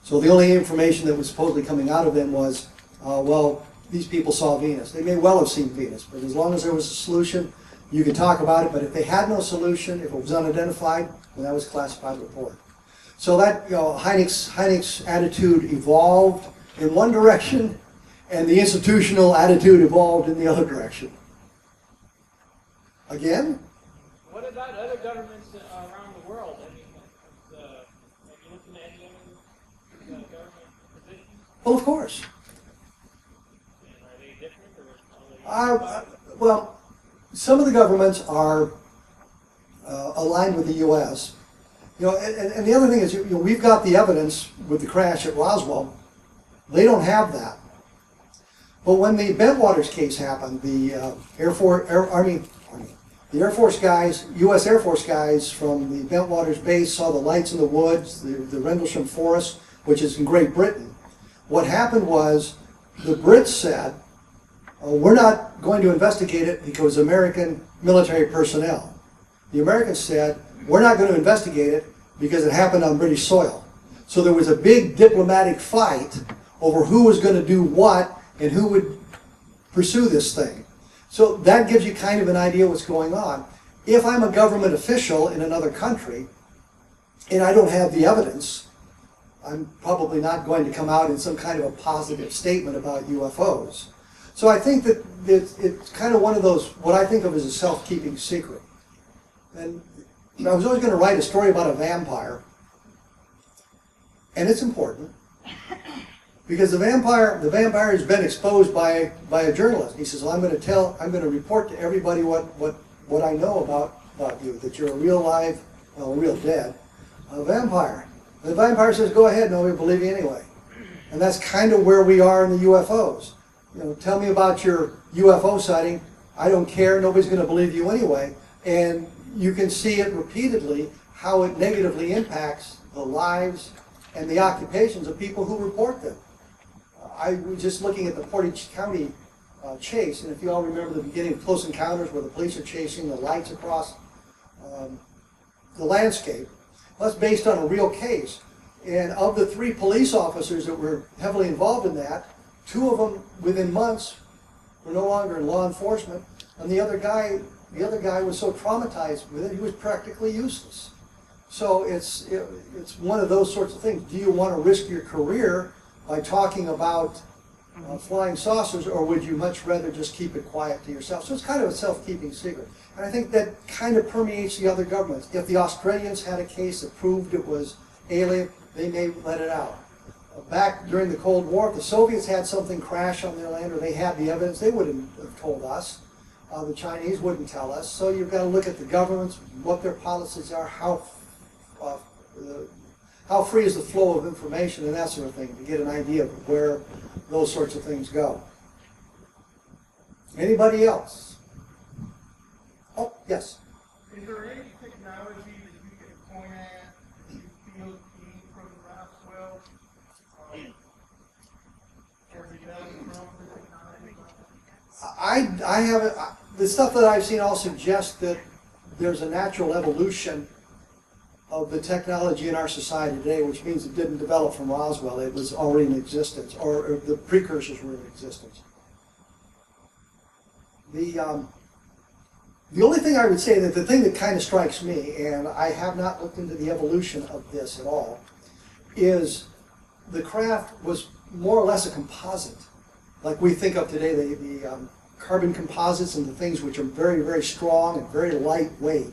So the only information that was supposedly coming out of them was, well, these people saw Venus. They may well have seen Venus, but as long as there was a solution, you could talk about it. But if they had no solution, if it was unidentified, then that was a classified report. So that, you know, Hynek's attitude evolved in one direction, and the institutional attitude evolved in the other direction. Again? What about other governments around the world? I mean, have you looked into any other government positions? Well, of course. And are they different, or are they... Well, some of the governments are aligned with the U.S. You know, and the other thing is, you know, we've got the evidence with the crash at Roswell. They don't have that. But when the Bentwaters case happened, the Air Force guys, U.S. Air Force guys from the Bentwaters base saw the lights in the woods, the Rendlesham Forest, which is in Great Britain. What happened was the Brits said, we're not going to investigate it because American military personnel. The Americans said, we're not going to investigate it because it happened on British soil. So there was a big diplomatic fight over who was going to do what and who would pursue this thing. So that gives you kind of an idea what's going on. If I'm a government official in another country and I don't have the evidence, I'm probably not going to come out in some kind of a positive statement about UFOs. So I think that it's kind of one of those, what I think of as a self-keeping secret. And I was always going to write a story about a vampire, and it's important, because the vampire has been exposed by a journalist. He says, well, I'm going to report to everybody what I know about you, that you're a real live, well, real dead, vampire. The vampire says, go ahead, nobody will believe you anyway. And that's kind of where we are in the UFOs. You know, tell me about your UFO sighting. I don't care, nobody's going to believe you anyway. And you can see it repeatedly, how it negatively impacts the lives and the occupations of people who report them. I was just looking at the Portage County chase, and if you all remember the beginning of Close Encounters where the police are chasing the lights across the landscape, well, that's based on a real case. And of the 3 police officers that were heavily involved in that, 2 of them within months were no longer in law enforcement, and the other guy was so traumatized with it, he was practically useless. So it's one of those sorts of things. Do you want to risk your career by talking about flying saucers, or would you much rather just keep it quiet to yourself? So it's kind of a self-keeping secret. And I think that kind of permeates the other governments. If the Australians had a case that proved it was alien, they may let it out. Back during the Cold War, if the Soviets had something crash on their land, or they had the evidence, they wouldn't have told us. The Chinese wouldn't tell us. So you've got to look at the governments, what their policies are, how free is the flow of information, and that sort of thing, to get an idea of where those sorts of things go. Anybody else? Oh, yes. Is there any technology that you can point at that you feel came from Roswell? Or developed from the technology? I haven't. The stuff that I've seen all suggests that there's a natural evolution of the technology in our society today, which means it didn't develop from Roswell. It was already in existence, or the precursors were in existence. The only thing I would say, that the thing that kind of strikes me, and I have not looked into the evolution of this at all, is the craft was more or less a composite. Like we think of today, the carbon composites and the things which are very, very strong and very lightweight.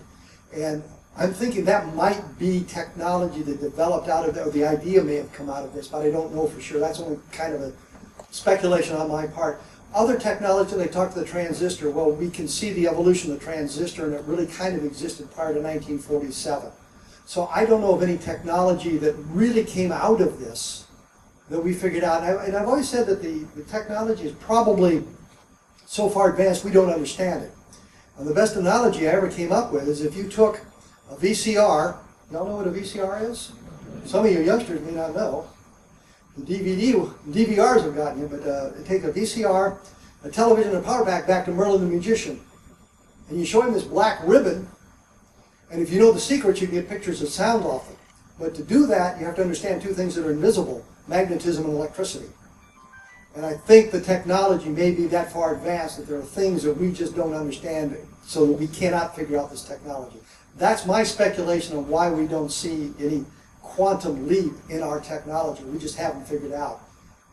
And I'm thinking that might be technology that developed out of that, or the idea may have come out of this, but I don't know for sure. That's only kind of a speculation on my part. Other technology, they talk to the transistor. Well, we can see the evolution of the transistor, and it really kind of existed prior to 1947. So I don't know of any technology that really came out of this that we figured out. And I've always said that the technology is probably so far advanced we don't understand it. And the best analogy I ever came up with is if you took a VCR, y'all know what a VCR is? Some of you youngsters may not know. The DVRs have gotten you, but take a VCR, a television, and a power back to Merlin the Magician. And you show him this black ribbon, and if you know the secrets, you can get pictures of sound off it. But to do that, you have to understand 2 things that are invisible: magnetism and electricity. And I think the technology may be that far advanced that there are things that we just don't understand, so that we cannot figure out this technology. That's my speculation on why we don't see any quantum leap in our technology. We just haven't figured out.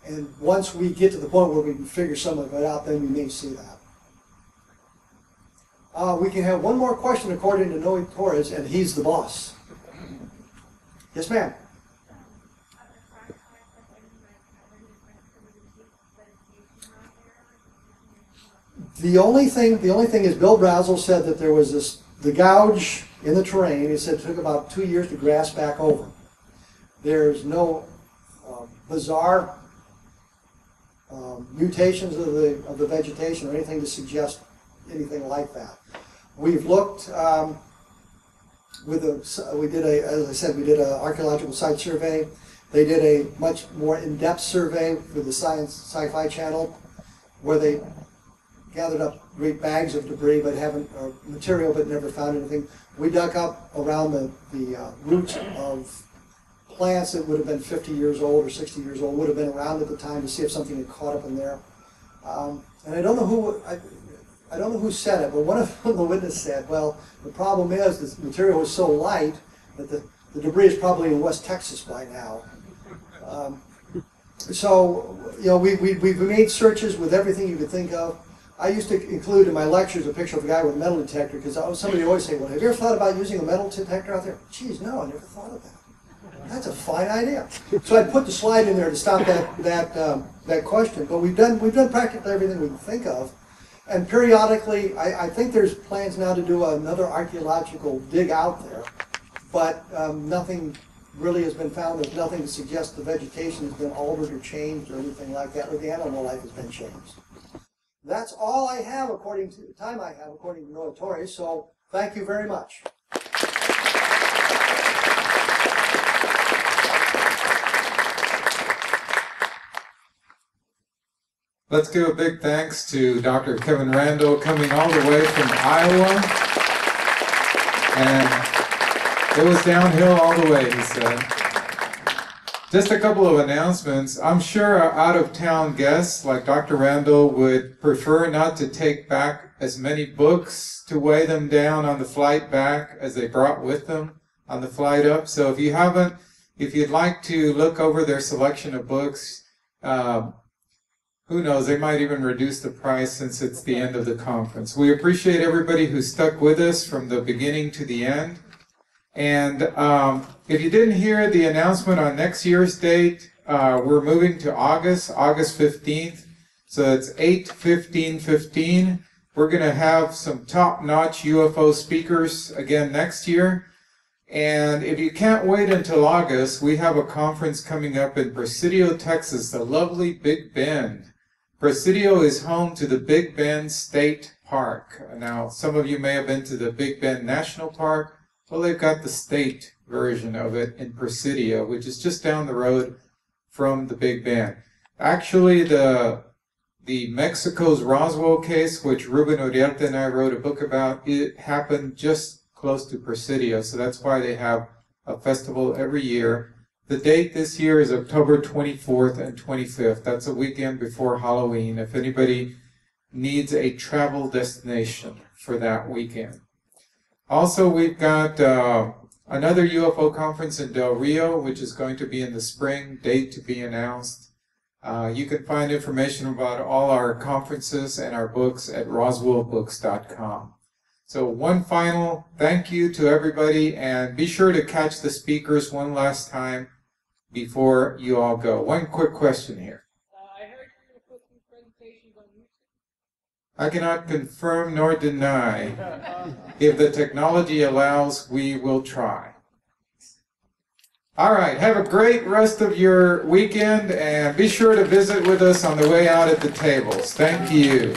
And once we get to the point where we can figure some of it out, then we may see that. We can have one more question according to Noe Torres, and he's the boss. Yes, ma'am. The only thing is Bill Brazel said that there was the gouge in the terrain. He said it took about 2 years to grass back over. There's no bizarre mutations of the vegetation or anything to suggest anything like that. We've looked as I said, we did an archaeological site survey. They did a much more in-depth survey for the Sci-Fi Channel, where they gathered up great bags of debris, or material, but never found anything. We dug up around the roots of plants that would have been 50 years old or 60 years old, would have been around at the time, to see if something had caught up in there. And I don't know who said it, but one of the witnesses said, well, the problem is this material is so light that the debris is probably in West Texas by now. So, you know, we've made searches with everything you could think of. I used to include in my lectures a picture of a guy with a metal detector, because somebody always say, well, have you ever thought about using a metal detector out there? Geez, no, I never thought of that. That's a fine idea. So I put the slide in there to stop that question. But we've done practically everything we can think of. And periodically, I think there's plans now to do another archaeological dig out there. But nothing really has been found. There's nothing to suggest the vegetation has been altered or changed or anything like that, or the animal life has been changed. That's all I have according to the time I have according to Noe Torres. So Thank you very much. Let's give a big thanks to Dr. Kevin Randle coming all the way from Iowa. And it was downhill all the way, he said. Just a couple of announcements. I'm sure our out-of-town guests, like Dr. Randle, would prefer not to take back as many books to weigh them down on the flight back as they brought with them on the flight up. So if you'd like to look over their selection of books, who knows, they might even reduce the price since it's the end of the conference. We appreciate everybody who stuck with us from the beginning to the end. And if you didn't hear the announcement on next year's date, we're moving to August 15th. So it's 8/15/15. We're going to have some top-notch UFO speakers again next year. And if you can't wait until August, we have a conference coming up in Presidio, Texas, the lovely Big Bend. Presidio is home to the Big Bend State Park. Now, some of you may have been to the Big Bend National Park. Well, they've got the state version of it in Presidio, which is just down the road from the Big Bend. Actually, the Mexico's Roswell case, which Ruben Uriarte and I wrote a book about, it happened just close to Presidio, so that's why they have a festival every year. The date this year is October 24th and 25th. That's a weekend before Halloween, if anybody needs a travel destination for that weekend. Also, we've got another UFO conference in Del Rio, which is going to be in the spring, date to be announced. You can find information about all our conferences and our books at roswellbooks.com. So one final thank you to everybody, and be sure to catch the speakers one last time before you all go. One quick question here. I heard you were going to put some presentations on YouTube. I cannot confirm nor deny. If the technology allows, we will try. All right, have a great rest of your weekend, and be sure to visit with us on the way out at the tables. Thank you.